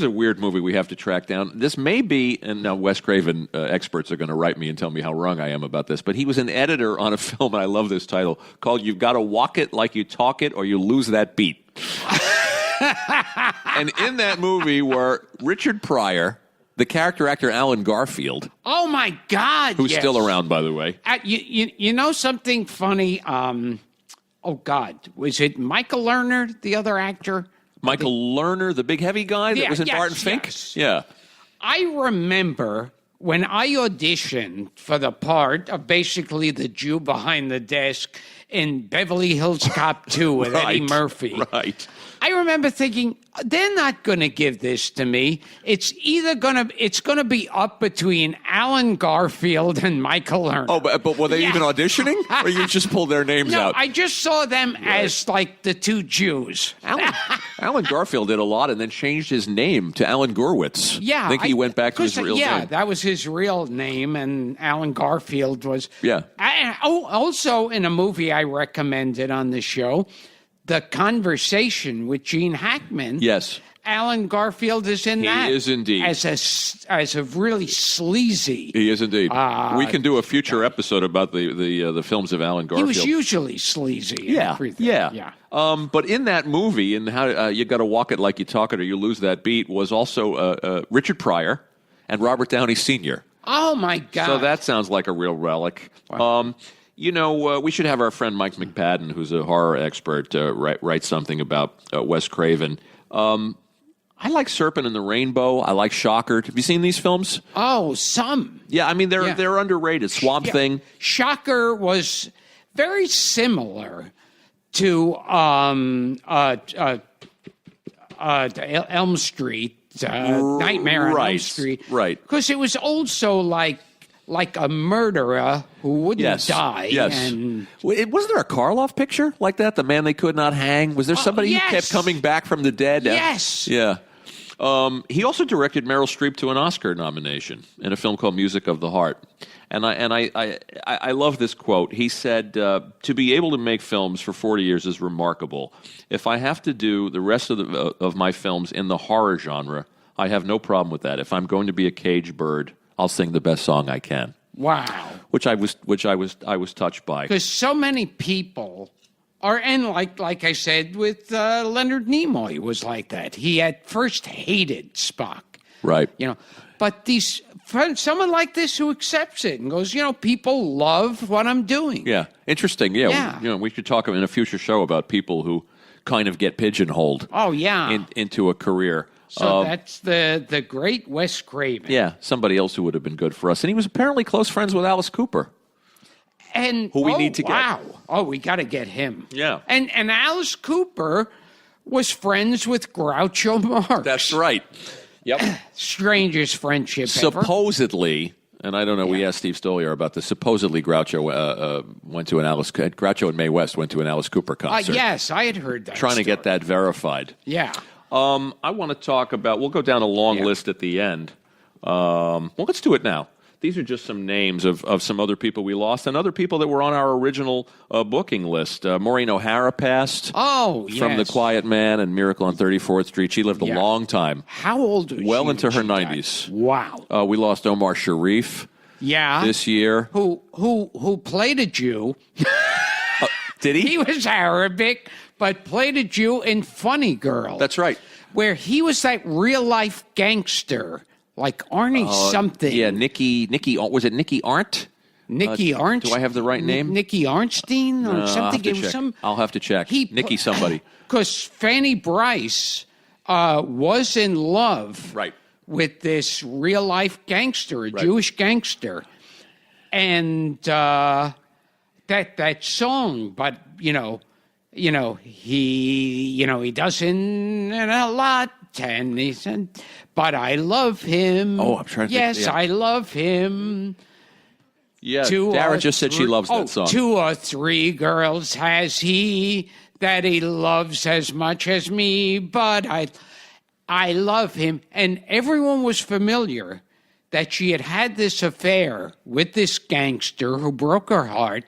a weird movie we have to track down. This may be, and now Wes Craven experts are going to write me and tell me how wrong I am about this, but he was an editor on a film, and I love this title, called You've Got to Walk It Like You Talk It or You Lose That Beat. And in that movie were Richard Pryor, the character actor Alan Garfield. Oh, my God, Who's yes. still around, by the way. You know something funny? Oh, God. Was it Michael Lerner, the other actor? Michael Lerner, the big heavy guy that was in Barton Fink? Yes. Yeah. I remember when I auditioned for the part of basically the Jew behind the desk in Beverly Hills Cop 2 with Eddie Murphy. Right. I remember thinking, they're not going to give this to me. It's going to be up between Alan Garfield and Michael Lerner. Oh, but were they even auditioning? Or you just pulled their names No, out? I just saw them as like the two Jews. Alan Garfield did a lot and then changed his name to Alan Gurwitz. Yeah. I think he went back to his real name. Yeah, that was his real name, and Alan Garfield was. Yeah. Also, in a movie I recommended on the show, The Conversation with Gene Hackman. Yes. Alan Garfield is in that. He is indeed. As a really sleazy. He is indeed. We can do a future episode about the films of Alan Garfield. He was usually sleazy. And everything. Yeah. But in that movie, in how you got to walk it like you talk it or you lose that beat, was also Richard Pryor and Robert Downey Sr. Oh my God! So that sounds like a real relic. Wow. We should have our friend Mike McPadden, who's a horror expert, write something about Wes Craven. I like Serpent and the Rainbow. I like Shocker. Have you seen these films? Oh, some. Yeah, I mean they're underrated. Swamp Thing. Shocker was very similar to Elm Street, Nightmare on Elm Street, right? Because it was also like a murderer who wouldn't die. Yes. And wasn't there a Karloff picture like that? The man they could not hang. Was there somebody who kept coming back from the dead? Yes. Yeah. He also directed Meryl Streep to an Oscar nomination in a film called Music of the Heart. And I love this quote. He said, "To be able to make films for 40 years is remarkable. If I have to do the rest of my films in the horror genre, I have no problem with that. If I'm going to be a cage bird, I'll sing the best song I can." Wow. Which I was touched by. Because so many people are, and like I said with Leonard Nimoy was like that. He at first hated Spock. Right. But someone like this who accepts it and goes, people love what I'm doing. Yeah. Interesting. Yeah. We should talk in a future show about people who kind of get pigeonholed. Oh, yeah. Into a career. So that's the great Wes Craven. Yeah, somebody else who would have been good for us. And he was apparently close friends with Alice Cooper. And who we need to get. Wow. Oh, we got to get him. Yeah. And Alice Cooper was friends with Groucho Marx. That's right. Yep. Strangest friendship Supposedly, and I don't know, we asked Steve Stoliar about this, supposedly Groucho went to Groucho and Mae West went to an Alice Cooper concert. Yes, I had heard that Trying story. to get that verified. Yeah. I want to talk about, we'll go down a long list at the end. Well, let's do it now. These are just some names of some other people we lost and other people that were on our original booking list. Maureen O'Hara passed. Oh, yes. From The Quiet Man and Miracle on 34th Street. She lived a long time. How old was she? Well into her 90s. Wow. We lost Omar Sharif. Yeah. This year. Who played a Jew. Did he? He was Arabic, but played a Jew in Funny Girl. That's right. Where he was that real-life gangster, like Arnie something. Yeah, Nicky, was it Nicky Arndt? Nicky Arndt? Do I have the right name? Nicky Arnstein or something? I'll have to check. Nicky somebody. Because Fanny Bryce was in love with this real-life gangster, a Jewish gangster. And that song, but, he doesn't a lot, and he said, but I love him. Oh, I'm trying to think. Yes, I love him. Yeah, Dara just said she loves that song. 2 or 3 girls has he that he loves as much as me, but I love him. And everyone was familiar that she had had this affair with this gangster who broke her heart.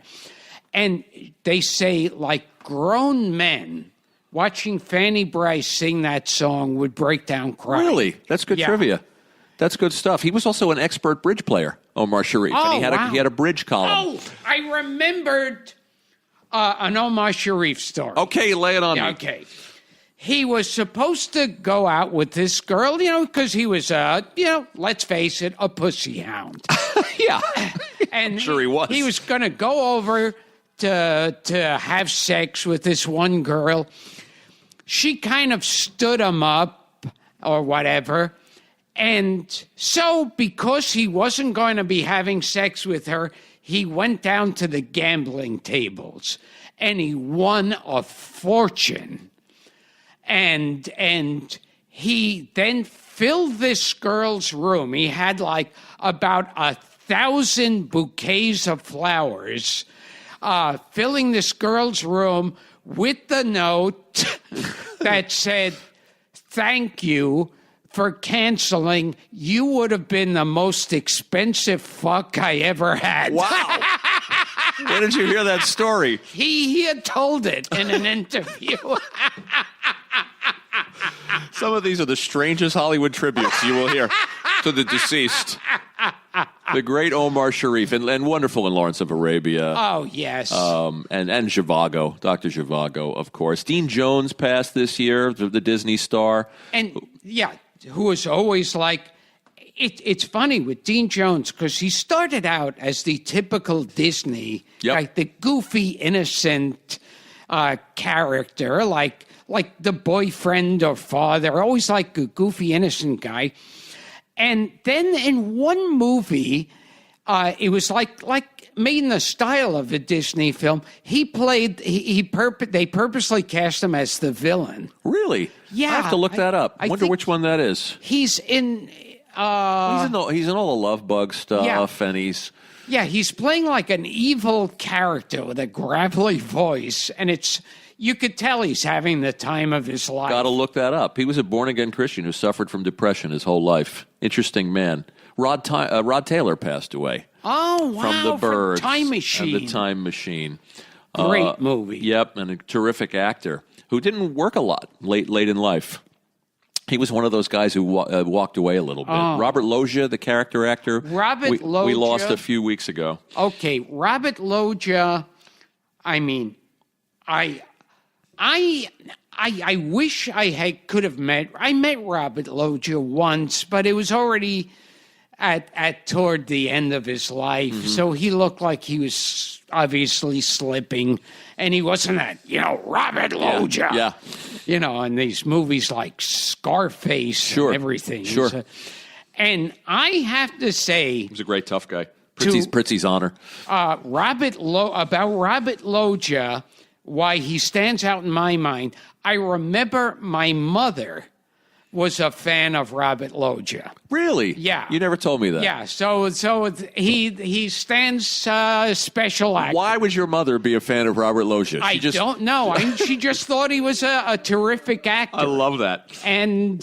And they say, like, grown men watching Fanny Bryce sing that song would break down crying. Really? That's good trivia. That's good stuff. He was also an expert bridge player, Omar Sharif. Oh, and he had a bridge column. Oh, I remembered an Omar Sharif story. Okay, lay it on me. Okay. He was supposed to go out with this girl, because he was, let's face it, a pussy hound. Yeah. And Sure he was. He was going to go over to have sex with this one girl. She kind of stood him up or whatever. And so because he wasn't going to be having sex with her, he went down to the gambling tables and he won a fortune. And he then filled this girl's room. He had like about 1,000 bouquets of flowers, filling this girl's room with the note that said, "Thank you for canceling. You would have been the most expensive fuck I ever had." Wow. Where did you hear that story? He had told it in an interview. Some of these are the strangest Hollywood tributes you will hear to the deceased. The great Omar Sharif and wonderful in Lawrence of Arabia. Oh, yes. And Zhivago, Dr. Zhivago, of course. Dean Jones passed this year, the Disney star. And, who was always like, it's funny with Dean Jones because he started out as the typical Disney, like the goofy, innocent character, like the boyfriend or father, always like a goofy, innocent guy. And then in one movie, it was like made in the style of a Disney film. He played. They purposely cast him as the villain. Really? Yeah. I have to look that up. I wonder think which one that is. He's in. He's in all the Love Bug stuff, and he's playing like an evil character with a gravelly voice, and you could tell he's having the time of his life. Got to look that up. He was a born-again Christian who suffered from depression his whole life. Interesting man. Rod Taylor passed away. Oh, wow. From the Birds. Time Machine. And the Time Machine. Great movie. Yep, and a terrific actor who didn't work a lot late in life. He was one of those guys who walked away a little bit. Robert Loggia, the character actor. Loggia. We lost a few weeks ago. Okay, Robert Loggia. I mean, I wish I could have met. I met Robert Loggia once, but it was already at toward the end of his life. Mm-hmm. So he looked like he was obviously slipping, and he wasn't that Robert Loggia. Yeah. In these movies like Scarface and everything. Sure. And I have to say, he was a great tough guy. Pritzi's honor. About Robert Loggia. Why he stands out in my mind, I remember my mother was a fan of Robert Loggia. Really? Yeah. You never told me that. Yeah, so he stands special actor. Why would your mother be a fan of Robert Loggia? I don't know. She just thought he was a terrific actor. I love that. And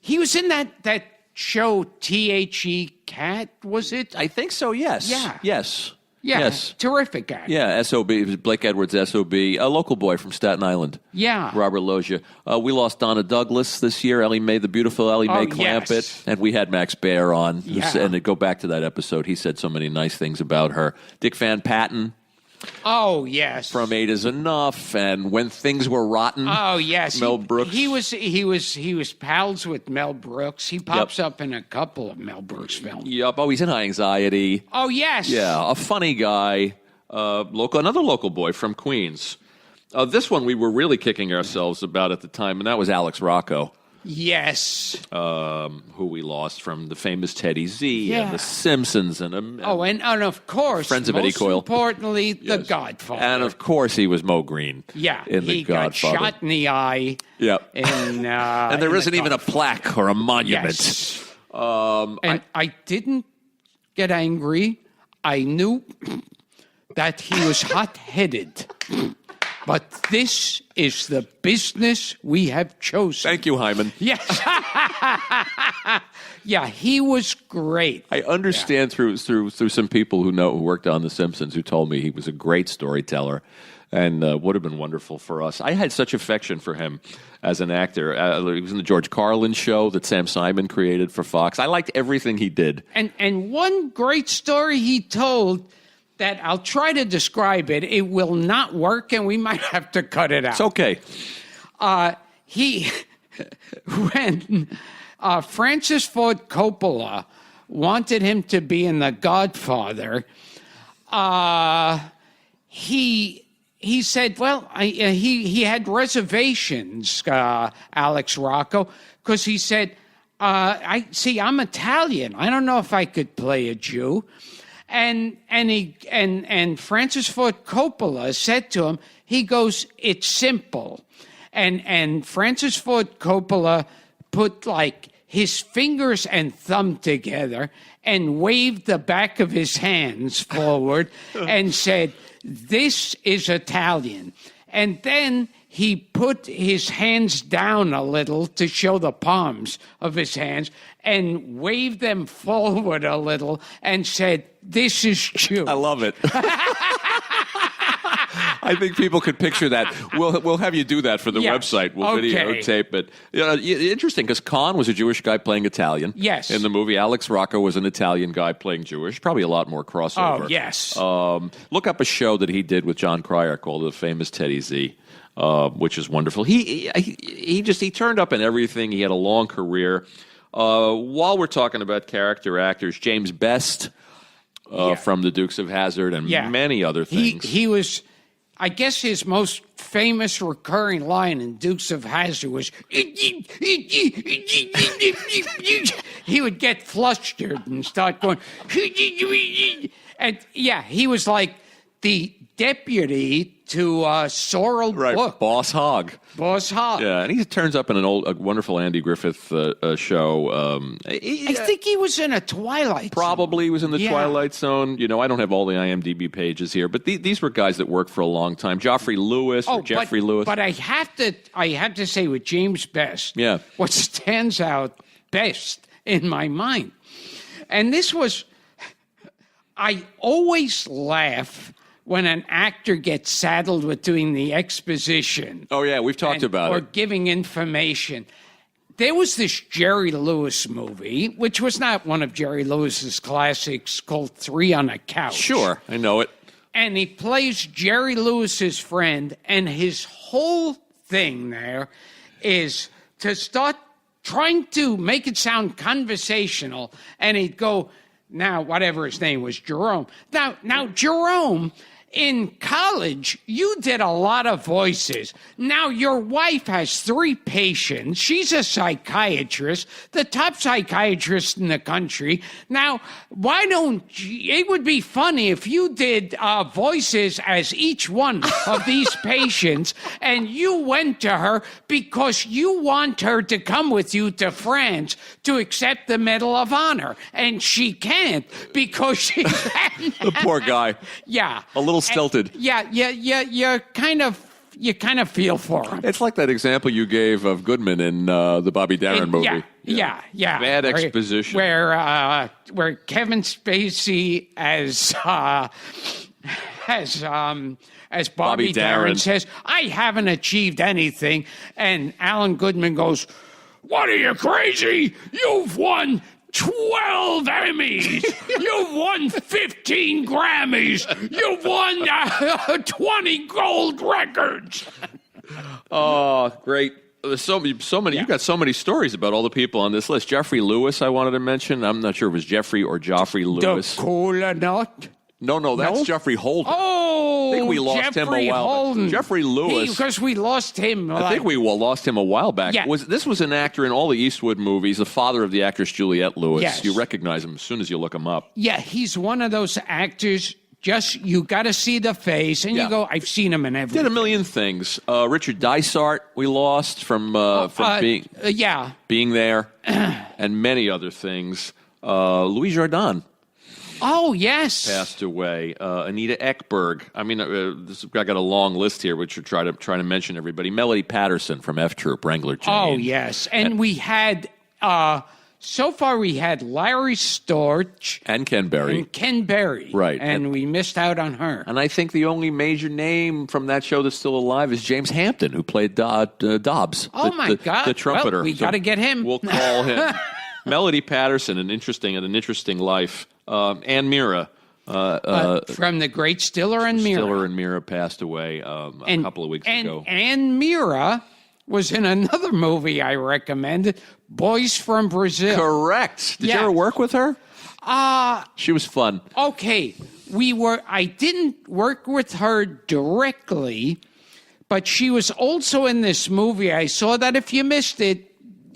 he was in that show, T.H.E. Cat, was it? I think so, yes. Yeah. Yes. Yeah, yes. Terrific actor. Yeah, S.O.B. It was Blake Edwards, S.O.B., a local boy from Staten Island. Yeah. Robert Loggia. We lost Donna Douglas this year, the beautiful Ellie Mae Clampett. Yes. And we had Max Baer on. Yeah. And to go back to that episode, he said so many nice things about her. Dick Van Patten. Oh, yes. From Eight is Enough and When Things Were Rotten. Oh, yes. Mel Brooks. He was pals with Mel Brooks. He pops up in a couple of Mel Brooks films. Yep. Oh, he's in High Anxiety. Oh, yes. Yeah, a funny guy. Another local boy from Queens. This one we were really kicking ourselves about at the time, and that was Alex Rocco. Yes. Who we lost from the famous Teddy Z and The Simpsons. And of course, Friends of Eddie Coyle. Most importantly, The Godfather. And of course he was Mo Green. Yeah, in The Godfather. Got shot in the eye. Yep. And there isn't even a plaque or a monument. Yes. I didn't get angry. I knew that he was hot-headed. but this is the business we have chosen. Thank you, Hyman. Yes. Yeah, he was great. I understand through some people who worked on The Simpsons who told me he was a great storyteller and would have been wonderful for us. I had such affection for him as an actor. He was in the George Carlin show that Sam Simon created for Fox. I liked everything he did. And one great story he told that I'll try to describe it. It will not work, and we might have to cut it out. It's okay. When Francis Ford Coppola wanted him to be in The Godfather, he said, well, he had reservations, Alex Rocco, because he said, I'm Italian. I don't know if I could play a Jew. And Francis Ford Coppola said to him, he goes, it's simple. And Francis Ford Coppola put like his fingers and thumb together and waved the back of his hands forward and said, this is Italian. And then he put his hands down a little to show the palms of his hands and waved them forward a little and said, this is Jew. I love it. I think people could picture that. We'll have you do that for the website. We'll videotape it. Interesting, because Khan was a Jewish guy playing Italian. Yes. In the movie, Alex Rocco was an Italian guy playing Jewish. Probably a lot more crossover. Oh, yes. Look up a show that he did with John Cryer called The Famous Teddy Z, which is wonderful. He turned up in everything. He had a long career. While we're talking about character actors, James Best from The Dukes of Hazzard and many other things. He was, I guess his most famous recurring line in Dukes of Hazzard was, he would get flustered and start going, and he was like the deputy to Sorrel Book. Boss Hogg. Boss Hogg. Yeah, and he turns up in a wonderful Andy Griffith show. I think he was in a Twilight Zone. Probably was in the Twilight Zone. You know, I don't have all the IMDb pages here, but these were guys that worked for a long time. Geoffrey Lewis or Jeffrey Lewis. But I have to say with James Best, what stands out best in my mind, and this was, I always laugh when an actor gets saddled with doing the exposition. Oh, yeah, we've talked about it. Or giving information. There was this Jerry Lewis movie, which was not one of Jerry Lewis's classics, called Three on a Couch. Sure, I know it. And he plays Jerry Lewis's friend, and his whole thing there is to start trying to make it sound conversational, and he'd go, now, whatever his name was, Jerome. Now, Jerome, in college, you did a lot of voices. Now, your wife has 3 patients. She's a psychiatrist, the top psychiatrist in the country. Now, why don't you, it would be funny if you did voices as each one of these patients, and you went to her because you want her to come with you to France to accept the Medal of Honor. And she can't because she's... The poor guy. Yeah. A little stilted. You kind of feel for him. It's like that example you gave of Goodman in the Bobby Darin movie. Yeah. Bad exposition. Where Kevin Spacey as Bobby Darin says, I haven't achieved anything, and Alan Goodman goes, what are you, crazy? You've won 12 Emmys. You've won 15 Grammys. You've won 20 gold records. Oh, great. There's so many. You've got so many stories about all the people on this list. Jeffrey Lewis, I wanted to mention. I'm not sure if it was Jeffrey or Joffrey Lewis. The Cola Nut? No, that's Jeffrey Holden. Oh, I think we lost Jeffrey him a while Holden. back. Jeffrey Lewis. Because we lost him. I think we lost him a while back. Yeah. This was an actor in all the Eastwood movies, the father of the actress Juliette Lewis. Yes. You recognize him as soon as you look him up. Yeah, he's one of those actors, just you got to see the face, and you go, I've seen him in everything. Did a million things. Richard Dysart we lost from being there, and many other things. Louis Jordan. Oh, yes. passed away. Anita Ekberg. I mean, I got a long list here, which we're trying to mention everybody. Melody Patterson from F Troop, Wrangler Jane. Oh, yes. And we had, so far we had Larry Storch. And Ken Berry. And Ken Berry. Right. And we missed out on her. And I think the only major name from that show that's still alive is James Hampton, who played Dobbs. Oh, my God. The trumpeter. Well, we got to get him. We'll call him. Melody Patterson, an interesting life. Ann Mira. From the great Stiller and Mira. Stiller and Mira passed away a couple of weeks ago. And Mira was in another movie I recommended, Boys from Brazil. Correct. Did you ever work with her? She was fun. Okay. I didn't work with her directly, but she was also in this movie. I saw that if you missed it,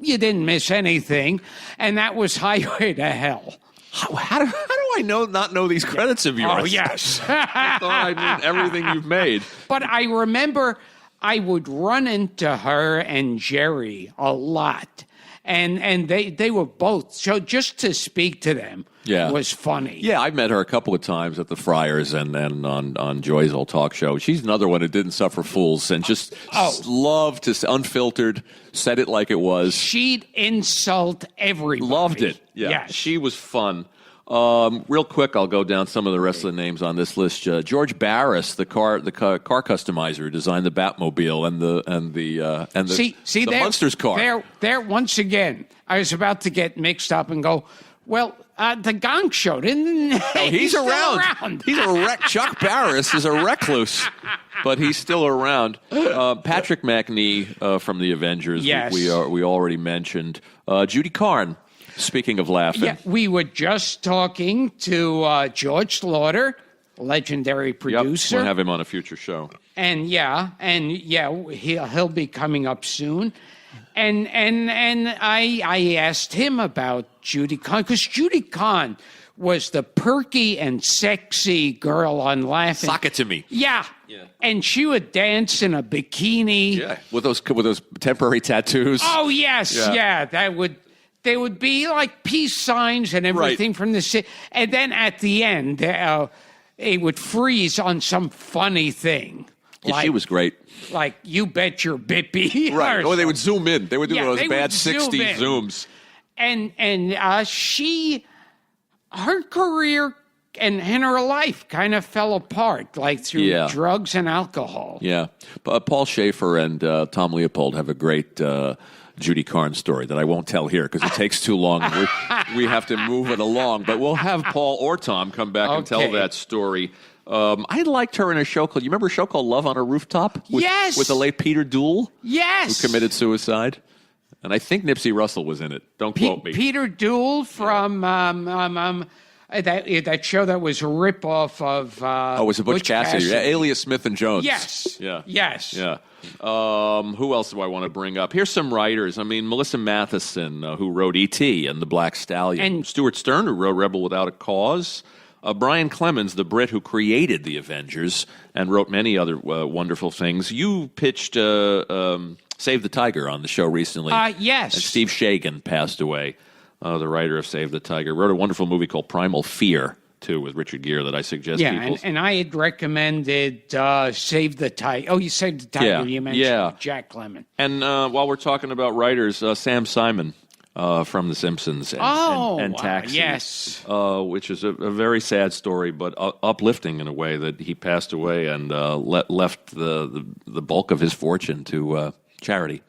you didn't miss anything, and that was Highway to Hell. How do I not know these credits of yours? Oh, yes. I thought I knew everything you've made. But I remember I would run into her and Jerry a lot. And they were both, so just to speak to them was funny. Yeah, I met her a couple of times at the Friars and then on Joy's old talk show. She's another one who didn't suffer fools and just loved to, unfiltered, said it like it was. She'd insult everybody. Loved it. Yeah, yes. She was fun. Real quick, I'll go down some of the rest of the names on this list. George Barris, the car customizer who designed the Batmobile and the Munsters car. There once again, I was about to get mixed up and go, well, the Gong Show didn't. He's around. He's a Chuck Barris is a recluse, but he's still around. Patrick McNee from the Avengers. Yes. we already mentioned. Judy Carn. Speaking of laughing. Yeah, we were just talking to George Slaughter, legendary producer. Yep, we'll have him on a future show. And he'll be coming up soon. And I asked him about Judy Kahn, because Judy Kahn was the perky and sexy girl on Laughing. Sock it to me. Yeah. And she would dance in a bikini. Yeah, with those temporary tattoos. Oh, yes, yeah. They would be like peace signs and everything from the city. And then at the end, it would freeze on some funny thing. Yeah, she was great. Like, you bet your bippy. Right. Or they would zoom in. They would do those bad '60s zooms. And her career and her life kind of fell apart, like through drugs and alcohol. Yeah. Paul Schaefer and Tom Leopold have a great Judy Carn story that I won't tell here because it takes too long. We have to move it along. But we'll have Paul or Tom come back and tell that story. I liked her in a show called, you remember a show called Love on a Rooftop? Yes. With the late Peter Dool? Yes. Who committed suicide? And I think Nipsey Russell was in it. Don't quote me. Peter Dool from that show that was a ripoff of it was a Butch Cassidy. Yeah, Alias Smith and Jones. Yes. Yeah. Yes. Yeah. Who else do I want to bring up? Here's some writers. I mean, Melissa Matheson, who wrote E.T. and The Black Stallion. And Stuart Stern, who wrote Rebel Without a Cause. Brian Clemens, the Brit who created the Avengers and wrote many other wonderful things. You pitched Save the Tiger on the show recently. Yes. And Steve Shagan passed away, the writer of Save the Tiger. Wrote a wonderful movie called Primal Fear, too, with Richard Gere that I suggest people. And I had recommended Save the Tiger. Oh, you Saved the Tiger. You mentioned Jack Lemmon. And while we're talking about writers, Sam Simon from The Simpsons and Taxi. Yes. Which is a very sad story, but uplifting in a way that he passed away and left the bulk of his fortune to charity.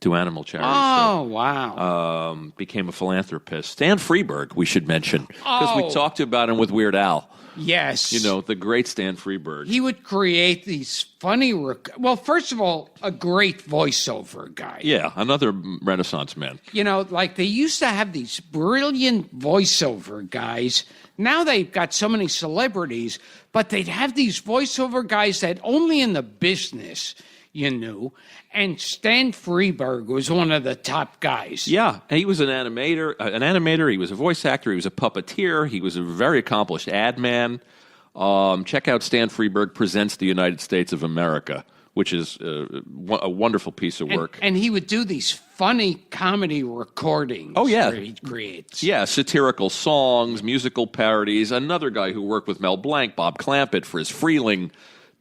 To animal charity. Oh, wow. Became a philanthropist. Stan Freberg, we should mention, because we talked about him with Weird Al. Yes. You know, the great Stan Freberg. He would create these funny... well, first of all, a great voiceover guy. Yeah, another Renaissance man. You know, like they used to have these brilliant voiceover guys. Now they've got so many celebrities, but they'd have these voiceover guys that only in the business you knew. And Stan Freberg was one of the top guys. Yeah, and he was an animator. He was a voice actor. He was a puppeteer. He was a very accomplished ad man. Check out Stan Freberg Presents the United States of America, which is a wonderful piece of work. And he would do these funny comedy recordings. Oh, yeah. Where he creates. Yeah, satirical songs, musical parodies. Another guy who worked with Mel Blanc, Bob Clampett, Friz Freleng,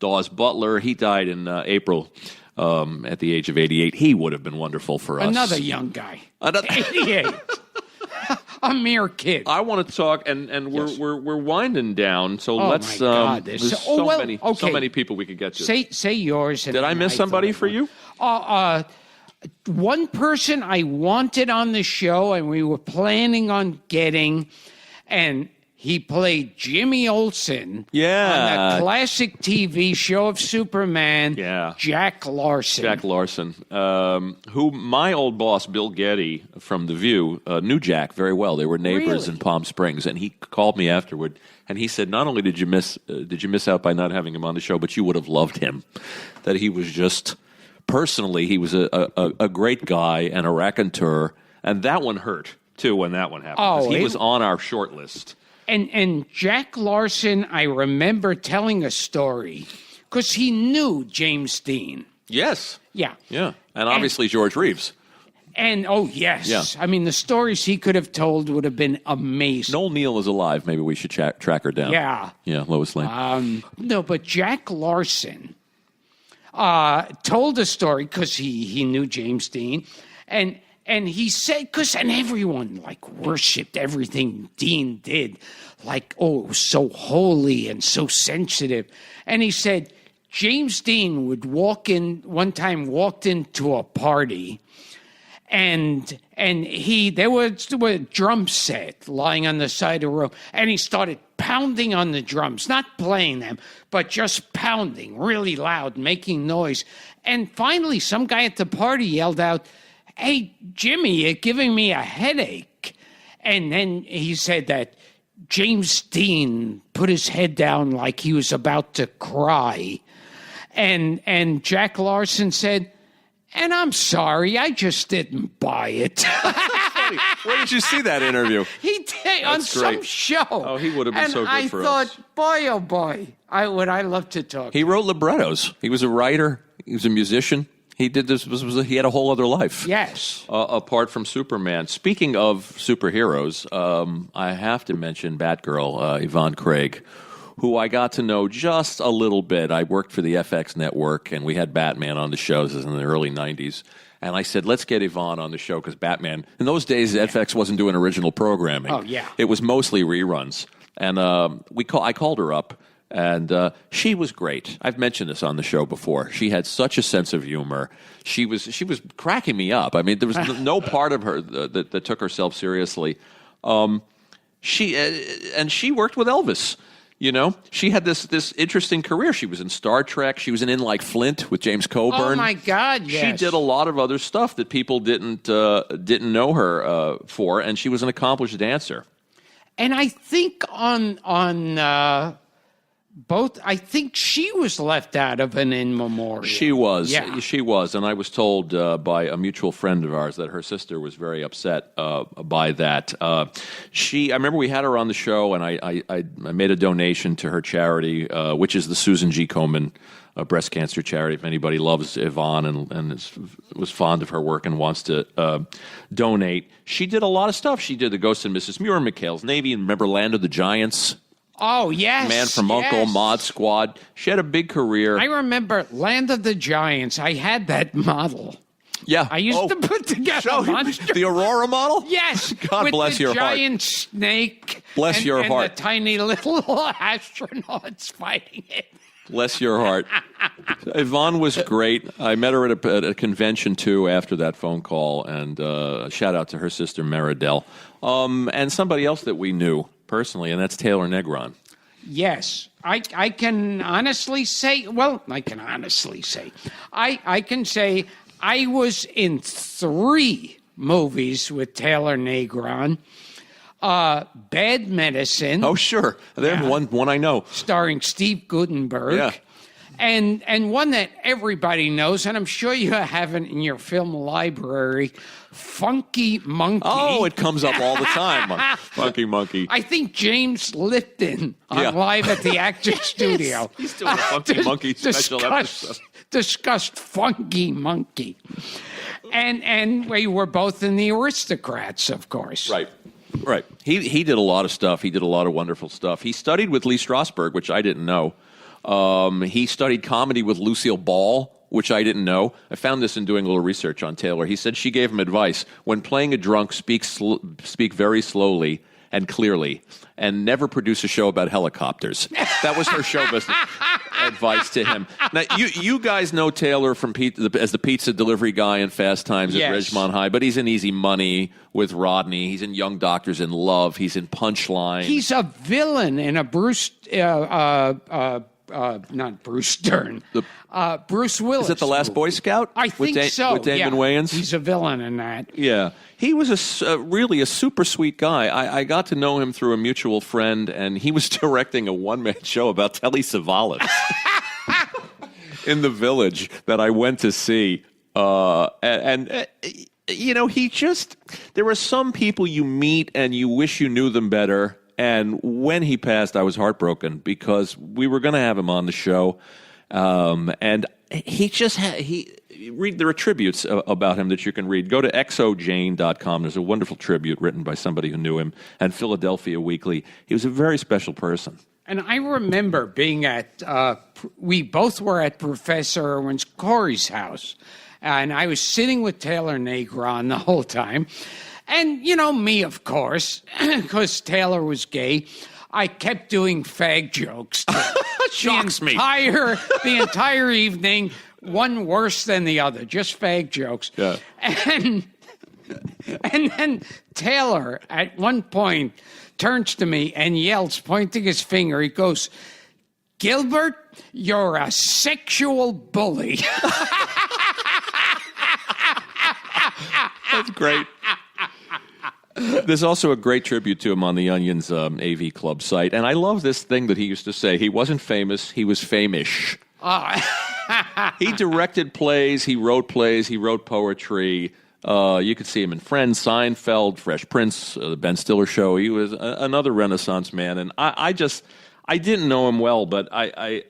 Dawes Butler. He died in April at the age of 88. He would have been wonderful for us. Another young guy. 88. A mere kid. I want to talk, and we're winding down. So let's. My God, there's so many people we could get to. Say yours. Did I miss somebody for you? One person I wanted on the show, and we were planning on getting, and he played Jimmy Olsen on the classic TV show of Superman, Jack Larson. Jack Larson, who my old boss, Bill Getty from The View, knew Jack very well. They were neighbors in Palm Springs, and he called me afterward, and he said, not only did you miss out by not having him on the show, but you would have loved him. That he was just, personally, he was a great guy and a raconteur, and that one hurt, too, when that one happened. He was on our short list. And Jack Larson, I remember telling a story because he knew James Dean. Yes. Yeah. Yeah. And obviously George Reeves. And, yes. Yeah. I mean, the stories he could have told would have been amazing. Noel Neal is alive. Maybe we should track her down. Yeah. Yeah, Lois Lane. No, but Jack Larson told a story because he knew James Dean. And he said, and everyone worshipped everything Dean did, so holy and so sensitive. And he said, James Dean would walked into a party, and there was a drum set lying on the side of the room, and he started pounding on the drums, not playing them, but just pounding really loud, making noise. And finally, some guy at the party yelled out, "Hey, Jimmy, you're giving me a headache." And then he said that James Dean put his head down like he was about to cry. And Jack Larson said, "And I'm sorry, I just didn't buy it." Where did you see that interview? He did on some show. Oh, he would have been so good for us. And I thought, boy, oh boy, I love to talk. He wrote librettos. He was a writer. He was a musician. He did this. He had a whole other life. Yes. Apart from Superman. Speaking of superheroes, I have to mention Batgirl, Yvonne Craig, who I got to know just a little bit. I worked for the FX network, and we had Batman on the shows in the early 90s. And I said, let's get Yvonne on the show because Batman, in those days, FX wasn't doing original programming. Oh, yeah. It was mostly reruns. And I called her up. And she was great. I've mentioned this on the show before. She had such a sense of humor. She was cracking me up. I mean, there was no part of her that took herself seriously. She worked with Elvis. You know, she had this interesting career. She was in Star Trek. She was in Like Flint with James Coburn. Oh my God! Yes. She did a lot of other stuff that people didn't know her for, and she was an accomplished dancer. And I think on both, I think she was left out of an InMemoriam. She was. Yeah. She was. And I was told by a mutual friend of ours that her sister was very upset by that. I remember we had her on the show, and I made a donation to her charity, which is the Susan G. Komen breast cancer charity. If anybody loves Yvonne and was fond of her work and wants to donate. She did a lot of stuff. She did The Ghost and Mrs. Muir, McHale's Navy, and remember Land of the Giants? Oh, yes. Man from U.N.C.L.E., Mod Squad. She had a big career. I remember Land of the Giants. I had that model. Yeah. I used to put together monsters. The Aurora model? Yes. God bless your heart. With the giant snake. Bless your heart. And the tiny little astronauts fighting it. Bless your heart. Yvonne was great. I met her at a convention, too, after that phone call. And shout out to her sister, Meridell. And somebody else that we knew personally, and that's Taylor Negron. Yes. I can honestly say, I can say I was in 3 movies with Taylor Negron. Bad Medicine. Oh, sure. There's one I know. Starring Steve Guttenberg. Yeah. And one that everybody knows, and I'm sure you have it in your film library, Funky Monkey. Oh, it comes up all the time. Funky Monkey. I think James Lipton on Live at the Actors Studio. He's doing a Funky Monkey special episode. discussed Funky Monkey. And we were both in the Aristocrats, of course. Right. He did a lot of stuff. He did a lot of wonderful stuff. He studied with Lee Strasberg, which I didn't know. He studied comedy with Lucille Ball, which I didn't know. I found this in doing a little research on Taylor. He said she gave him advice. When playing a drunk, speak very slowly and clearly, and never produce a show about helicopters. That was her show business advice to him. Now, you guys know Taylor as the pizza delivery guy in Fast Times at Ridgemont High, but he's in Easy Money with Rodney. He's in Young Doctors in Love. He's in Punchline. He's a villain in a Bruce... not Bruce Dern. Bruce Willis. Is it The Last Boy Scout? I think so. With Damon Wayans? He's a villain in that. Yeah. He was really a super sweet guy. I got to know him through a mutual friend, and he was directing a one-man show about Telly Savalas in the Village that I went to see. There are some people you meet and you wish you knew them better. And when he passed, I was heartbroken because we were going to have him on the show. And he just there are tributes about him that you can read. Go to xojane.com. There's a wonderful tribute written by somebody who knew him, and Philadelphia Weekly. He was a very special person. And I remember being we both were at Professor Irwin's Corey's house. And I was sitting with Taylor Negron the whole time. And, me, of course, because Taylor was gay, I kept doing fag jokes. Shocks me. The entire evening, one worse than the other, just fag jokes. Yeah. And then Taylor, at one point, turns to me and yells, pointing his finger, he goes, "Gilbert, you're a sexual bully." That's great. There's also a great tribute to him on the Onion's AV Club site. And I love this thing that he used to say. He wasn't famous, he was famish. He directed plays, he wrote poetry. You could see him in Friends, Seinfeld, Fresh Prince, The Ben Stiller Show. He was another Renaissance man. And I didn't know him well, but I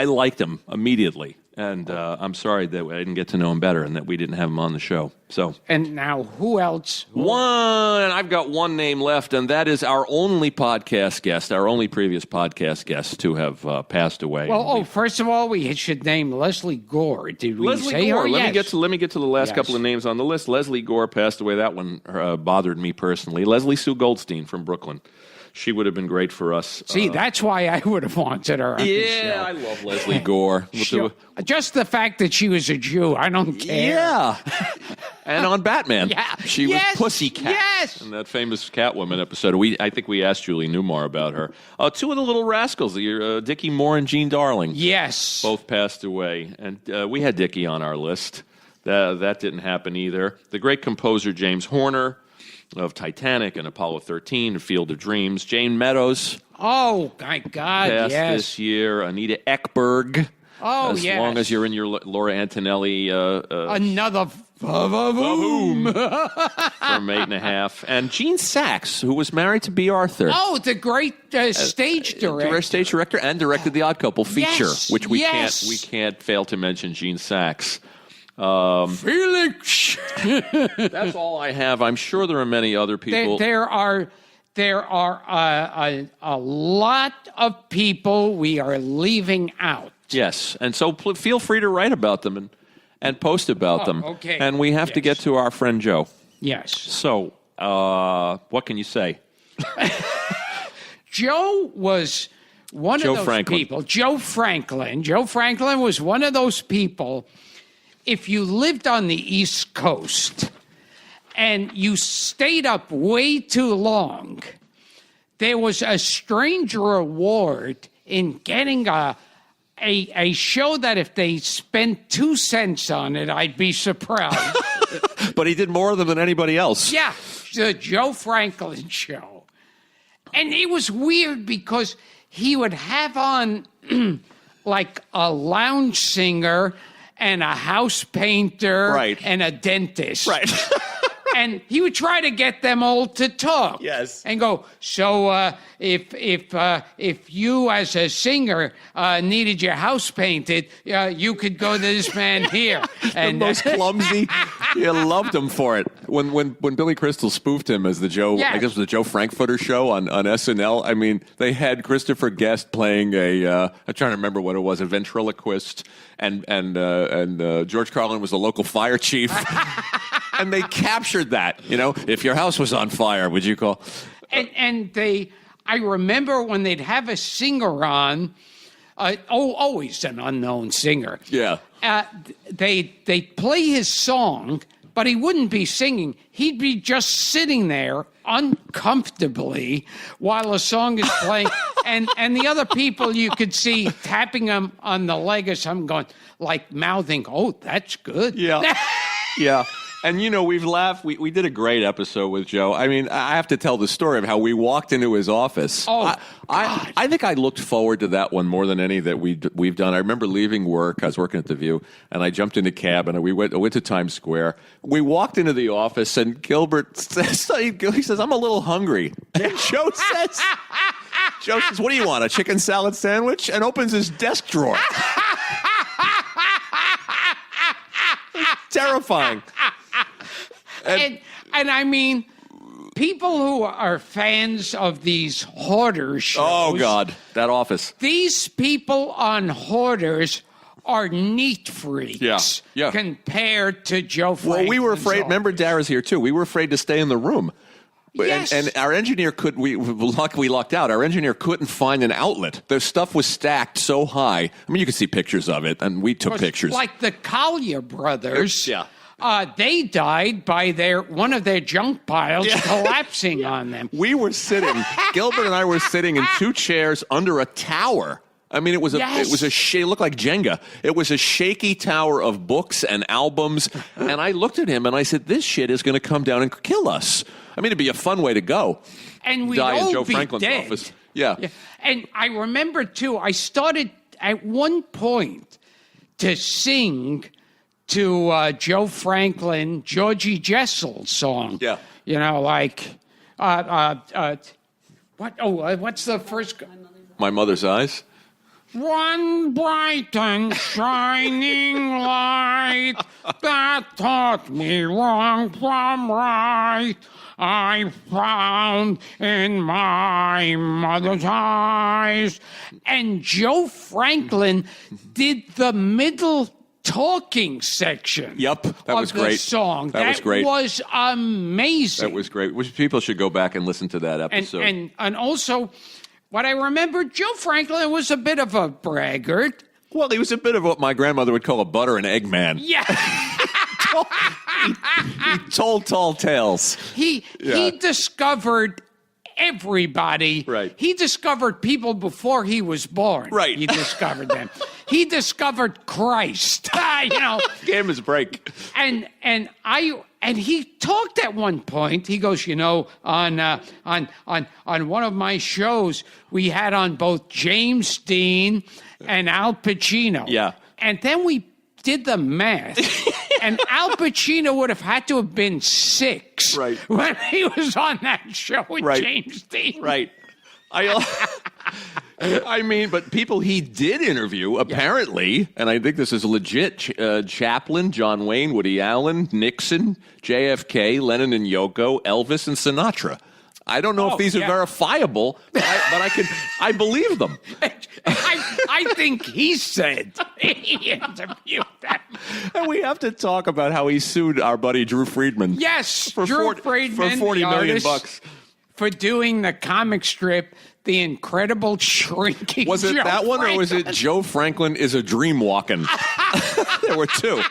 liked him immediately. And I'm sorry that I didn't get to know him better and that we didn't have him on the show. And now, who else? I've got one name left, and that is our only podcast guest, our only previous podcast guest to have passed away. Well, first of all, we should name Leslie Gore. Did we say Gore. her? Let Yes. me get to the last couple of names on the list. Leslie Gore passed away. That one bothered me personally. Leslie Sue Goldstein from Brooklyn. She would have been great for us. See, that's why I would have wanted her on the show. Yeah, I love Leslie Gore. Just the fact that she was a Jew, I don't care. Yeah. And on Batman. Yeah. She was Pussycat. Yes. In that famous Catwoman episode. I think we asked Julie Newmar about her. Two of the Little Rascals, Dickie Moore and Jean Darling. Yes. Both passed away. And we had Dickie on our list. That didn't happen either. The great composer James Horner of Titanic and Apollo 13, Field of Dreams. Jane Meadows. Oh, my God, passed yes. this year. Anita Ekberg. Oh, as yes. long as you're in your Laura Antonelli. Another boom. From 8.5. And Gene Sachs, who was married to B. Arthur. Oh, the great stage director. Stage director and directed the Odd Couple feature, Yes, which we yes. can't fail to mention Gene Sachs. Felix. That's all I have. I'm sure there are many other people. There are a lot of people we are leaving out. Yes, and so feel free to write about them and post about them. Okay. And we have to get to our friend Joe. Yes. So, what can you say? Joe was one of those people. Joe Franklin. Joe Franklin was one of those people. If you lived on the East Coast and you stayed up way too long, there was a strange reward in getting a show that if they spent 2 cents on it, I'd be surprised. But he did more of them than anybody else. Yeah, the Joe Franklin Show. And it was weird because he would have on like a lounge singer and a house painter Right. and a dentist. Right. And he would try to get them all to talk. Yes. And go, so if you as a singer needed your house painted, you could go to this man here. And most clumsy. You loved him for it. When Billy Crystal spoofed him as the Joe, Yes. I guess it was the Joe Frankfurter show on SNL. I mean, they had Christopher Guest playing I'm trying to remember what it was, a ventriloquist, and George Carlin was the local fire chief. And they captured that, if your house was on fire, would you call? And I remember when they'd have a singer on, always an unknown singer. Yeah. They'd play his song, but he wouldn't be singing. He'd be just sitting there uncomfortably while a song is playing. and the other people you could see tapping him on the leg or something, going, like mouthing, oh, that's good. Yeah. Yeah. And, we've laughed. We did a great episode with Joe. I mean, I have to tell the story of how we walked into his office. Oh, I think I looked forward to that one more than any that we've done. I remember leaving work. I was working at The View, and I jumped in a cab, and I went to Times Square. We walked into the office, and Gilbert says, he says, I'm a little hungry. And Joe says, what do you want, a chicken salad sandwich? And opens his desk drawer. Terrifying. And I mean, people who are fans of these Hoarders shows. Oh, God, that office. These people on Hoarders are neat freaks compared to Joe Franklin. Well, we were afraid. Remember, Dara's here, too. We were afraid to stay in the room. Yes. And our engineer we lucked out. Our engineer couldn't find an outlet. Their stuff was stacked so high. I mean, you can see pictures of it, and we took pictures. Like the Collier brothers. Yeah. They died by one of their junk piles collapsing on them. We were sitting, Gilbert and I were sitting in two chairs under a tower. I mean, it looked like Jenga. It was a shaky tower of books and albums. And I looked at him and I said, this shit is going to come down and kill us. I mean, it'd be a fun way to go. And we'd die all in Joe be Franklin's dead. office. Yeah. And I remember, too, I started at one point to sing to Joe Franklin, Georgie Jessel's song. Yeah. Like, what's the first? My Mother's Eyes. One bright and shining light that taught me wrong from right, I found in my mother's eyes. And Joe Franklin did the middle talking section. Yep, that was great. The song. That was great. Was amazing. That was great. People should go back and listen to that episode. And also, what I remember, Joe Franklin was a bit of a braggart. Well, he was a bit of what my grandmother would call a butter and egg man. Yeah. He told tall tales. He discovered everybody. Right. He discovered people before he was born. Right. He discovered them. He discovered Christ. Gave him his break. And he talked at one point. He goes, on one of my shows, we had on both James Dean and Al Pacino. Yeah. And then we did the math. And Al Pacino would have had to have been 6 when he was on that show with James Dean. Right. I mean, but people he did interview, apparently, and I think this is legit, Chaplin, John Wayne, Woody Allen, Nixon, JFK, Lennon and Yoko, Elvis, and Sinatra. I don't know if these are verifiable, but I believe them. I think he said he interviewed them. And we have to talk about how he sued our buddy Drew Friedman. Yes, for $40 million bucks. For doing the comic strip, The Incredible Shrinking. Was it Joe that one, Franklin? or was it Joe Franklin is a Dream Walking? There were two.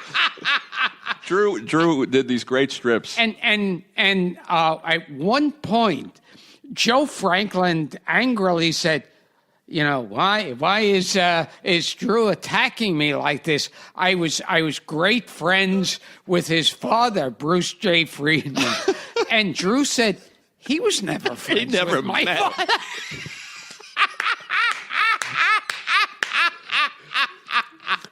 Drew did these great strips. And at one point, Joe Franklin angrily said, why is Drew attacking me like this? I was great friends with his father, Bruce J. Friedman. And Drew said, he was never friends with my father.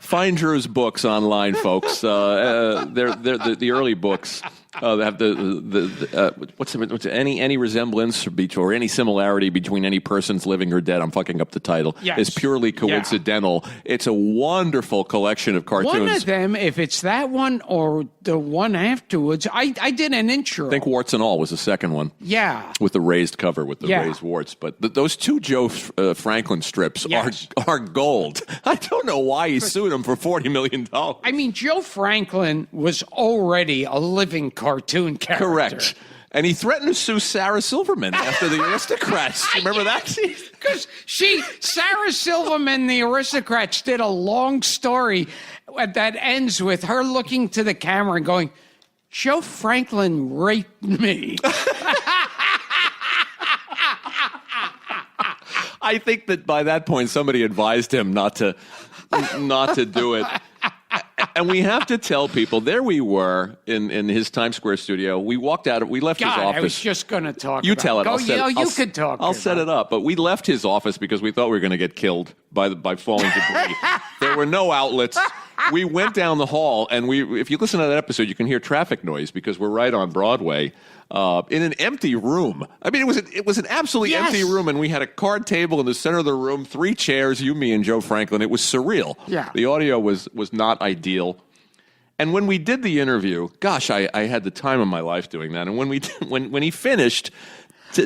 Find Drew's books online, folks. They're the early books. Have what's any resemblance or any similarity between any persons living or dead? I'm fucking up the title. Yes. Is purely coincidental. Yeah. It's a wonderful collection of cartoons. One of them, if it's that one or the one afterwards, I did an intro. I think Warts and All was the second one. Yeah. With the raised cover, with the raised warts. But those two Joe Franklin strips are gold. I don't know why he sued him for $40 million. I mean, Joe Franklin was already a living cartoon character. Correct. And he threatened to sue Sarah Silverman after the Aristocrats. You remember that? Because Sarah Silverman, the Aristocrats, did a long story that ends with her looking to the camera and going, Joe Franklin raped me. I think that by that point, somebody advised him not to do it. And we have to tell people, there we were in his Times Square studio. We walked out, we left his office. I was just going to talk You about tell it. Go, I'll could talk. I'll set it up. But we left his office because we thought we were going to get killed by falling debris. There were no outlets. We went down the hall, and if you listen to that episode, you can hear traffic noise because we're right on Broadway. In an empty room. I mean, it was an absolutely empty room, and we had a card table in the center of the room, 3 chairs, you, me, and Joe Franklin. It was surreal. Yeah. The audio was not ideal. And when we did the interview, gosh, I had the time of my life doing that. And when he finished,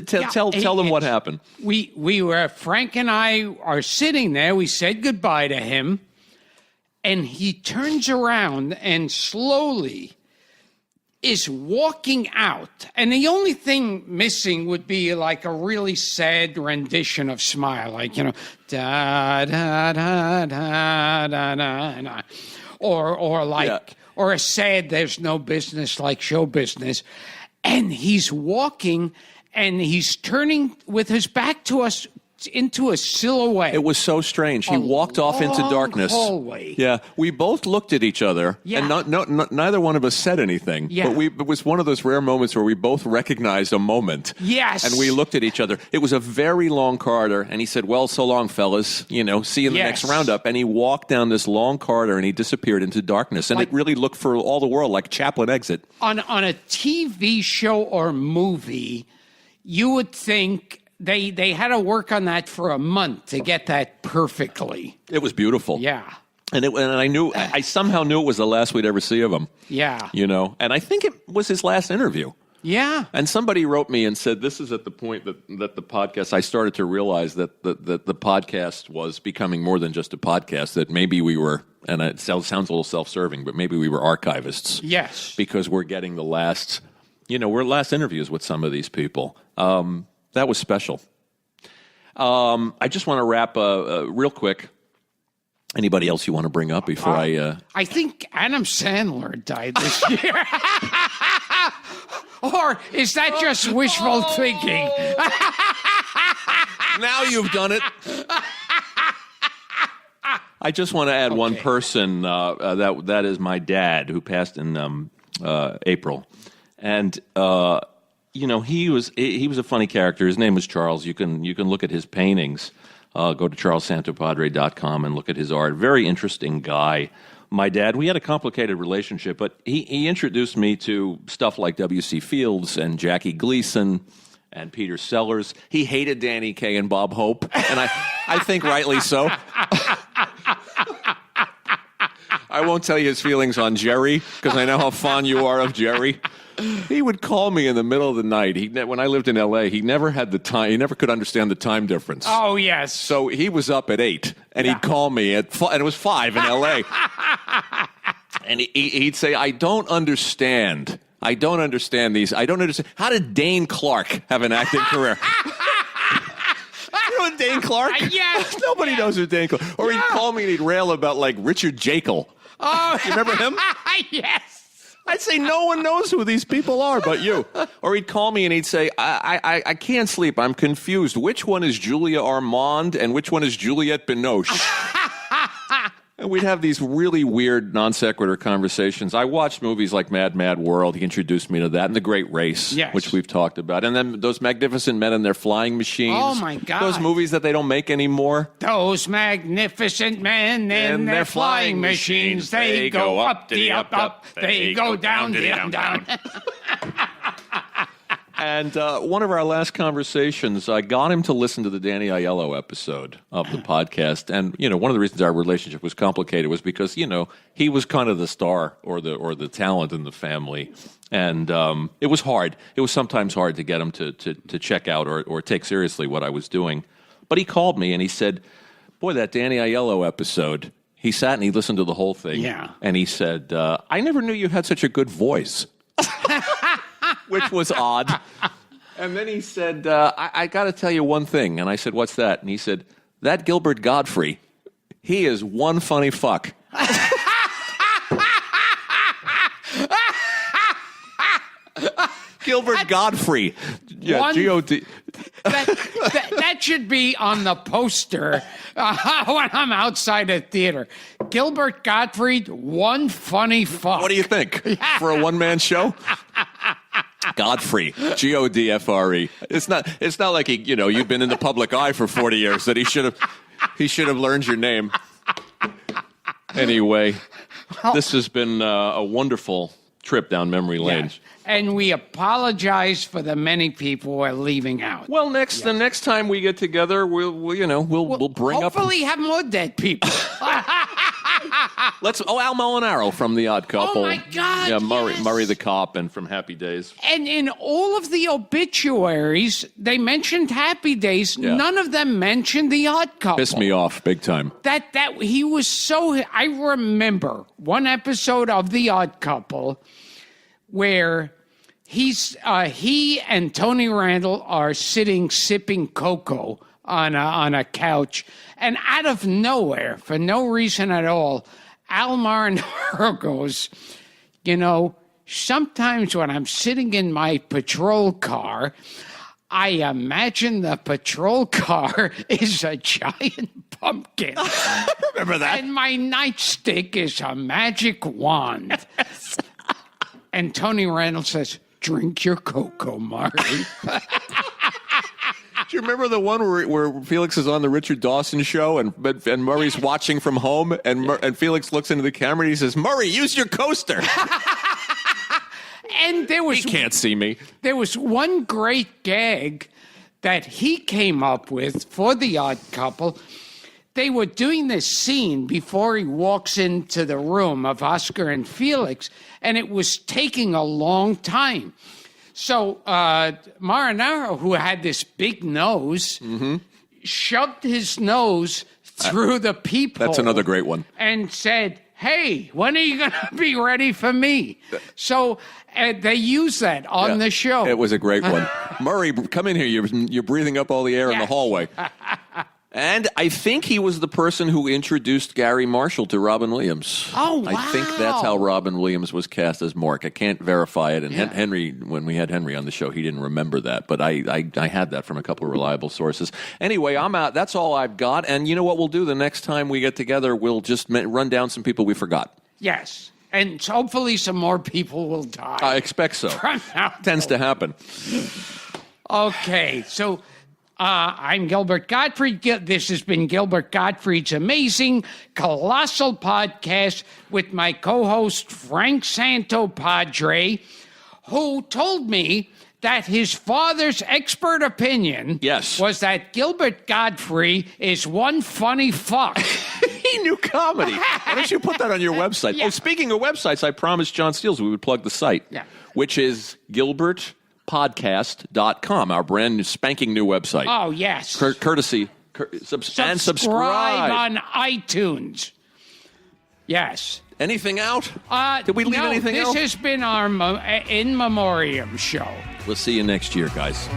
tell them what happened. We were, Frank and I are sitting there. We said goodbye to him, and he turns around and slowly is walking out, and the only thing missing would be like a really sad rendition of Smile, like, da da da da da da da, or like, or a sad There's No Business Like Show Business, and he's walking, and he's turning with his back to us into a silhouette. It was so strange. He walked off into darkness. Hallway. Yeah, we both looked at each other, and neither one of us said anything. Yeah. But it was one of those rare moments where we both recognized a moment. Yes. And we looked at each other. It was a very long corridor, and he said, "Well, so long, fellas. See you in the next roundup." And he walked down this long corridor, and he disappeared into darkness. And it really looked for all the world like Chaplin exit. On a TV show or movie, you would think They had to work on that for a month to get that perfectly. It was beautiful. Yeah. And I somehow knew it was the last we'd ever see of him. Yeah. And I think it was his last interview. Yeah. And somebody wrote me and said, this is at the point that the podcast, I started to realize that the podcast was becoming more than just a podcast, that maybe we were, and it sounds a little self-serving, but maybe we were archivists. Yes. Because we're getting the last interviews with some of these people. That was special. I just want to wrap real quick. Anybody else you want to bring up before I think Adam Sandler died this year. Or is that just wishful thinking? Now you've done it. I just want to add one person. That is my dad, who passed in April. And he was a funny character. His name was Charles. You can look at his paintings. Go to charlessantopadre.com and look at his art. Very interesting guy. My dad, we had a complicated relationship, but he introduced me to stuff like W.C. Fields and Jackie Gleason and Peter Sellers. He hated Danny Kaye and Bob Hope, and I think rightly so. I won't tell you his feelings on Jerry, because I know how fond you are of Jerry. He would call me in the middle of the night. When I lived in L.A., he never had the time. He never could understand the time difference. Oh, yes. So he was up at 8, and he'd call me and it was 5 in L.A. And he'd say, I don't understand these. I don't understand. How did Dane Clark have an acting career? You know Dane Clark? Yes. Nobody knows who Dane Clark. Or he'd call me and he'd rail about like Richard Jekyll. Oh, you remember him? Yes. I'd say no one knows who these people are but you. Or he'd call me and he'd say, I can't sleep. I'm confused. Which one is Julia Armand and which one is Juliette Binoche? And we'd have these really weird non sequitur conversations. I watched movies like Mad Mad World. He introduced me to that, and The Great Race, Yes. which we've talked about. And then those Magnificent Men and their flying machines. Oh, my God. Those movies that they don't make anymore. Those magnificent men and their flying machines, they go up, up, they go down, down. And one of our last conversations, I got him to listen to the Danny Aiello episode of the podcast. And, one of the reasons our relationship was complicated was because, he was kind of the star or the talent in the family. And it was hard. It was sometimes hard to get him to check out or take seriously what I was doing. But he called me and he said, boy, that Danny Aiello episode, he sat and he listened to the whole thing. Yeah. And he said, I never knew you had such a good voice. Which was odd. And then he said, I got to tell you one thing. And I said, what's that? And he said, that Gilbert Godfrey, he is one funny fuck. Gilbert Godfrey. Yeah, G-O-D. That should be on the poster when I'm outside a theater. Gilbert Gottfried, one funny fuck. What do you think? For a one-man show? Godfrey, Godfre. It's not like you've been in the public eye for 40 years that he should have learned your name. Anyway, this has been a wonderful trip down memory lane. Yes. And we apologize for the many people we're leaving out. Well, the next time we get together, we'll bring hopefully have more dead people. Al Molinaro from The Odd Couple. Oh my God! Yeah, yes. Murray the Cop, and from Happy Days. And in all of the obituaries, they mentioned Happy Days. Yeah. None of them mentioned The Odd Couple. Pissed me off big time. That he was so. I remember one episode of The Odd Couple where he and Tony Randall are sitting sipping cocoa on a couch, and out of nowhere, for no reason at all, Al Molinaro goes, sometimes when I'm sitting in my patrol car, I imagine the patrol car is a giant pumpkin. Remember that? And my nightstick is a magic wand. And Tony Randall says, drink your cocoa, Marty. Do you remember the one where Felix is on the Richard Dawson show and Murray's watching from home and Felix looks into the camera and he says, Murray, use your coaster. And he can't see me. There was one great gag that he came up with for The Odd Couple. They were doing this scene before he walks into the room of Oscar and Felix, and it was taking a long time. So Molinaro, who had this big nose, shoved his nose through the peephole. That's another great one. And said, hey, when are you going to be ready for me? So they use that on the show. It was a great one. Murray, come in here. You're breathing up all the air in the hallway. And I think he was the person who introduced Gary Marshall to Robin Williams. Oh, wow. I think that's how Robin Williams was cast as Mork. I can't verify it. And Henry, when we had Henry on the show, he didn't remember that. But I had that from a couple of reliable sources. Anyway, I'm out. That's all I've got. And you know what we'll do the next time we get together? We'll just run down some people we forgot. Yes. And hopefully some more people will die. I expect so. Tends to happen. Okay, so I'm Gilbert Gottfried. This has been Gilbert Gottfried's amazing Colossal podcast with my co-host Frank Santopadre, who told me that his father's expert opinion was that Gilbert Gottfried is one funny fuck. He knew comedy. Why don't you put that on your website? Yeah. Oh, speaking of websites, I promised John Steels we would plug the site, which is GilbertPodcast.com, our brand new spanking new website. Oh, yes. Courtesy. And subscribe on iTunes. Yes. Anything out? Did we leave anything this out? This has been our In Memoriam show. We'll see you next year, guys.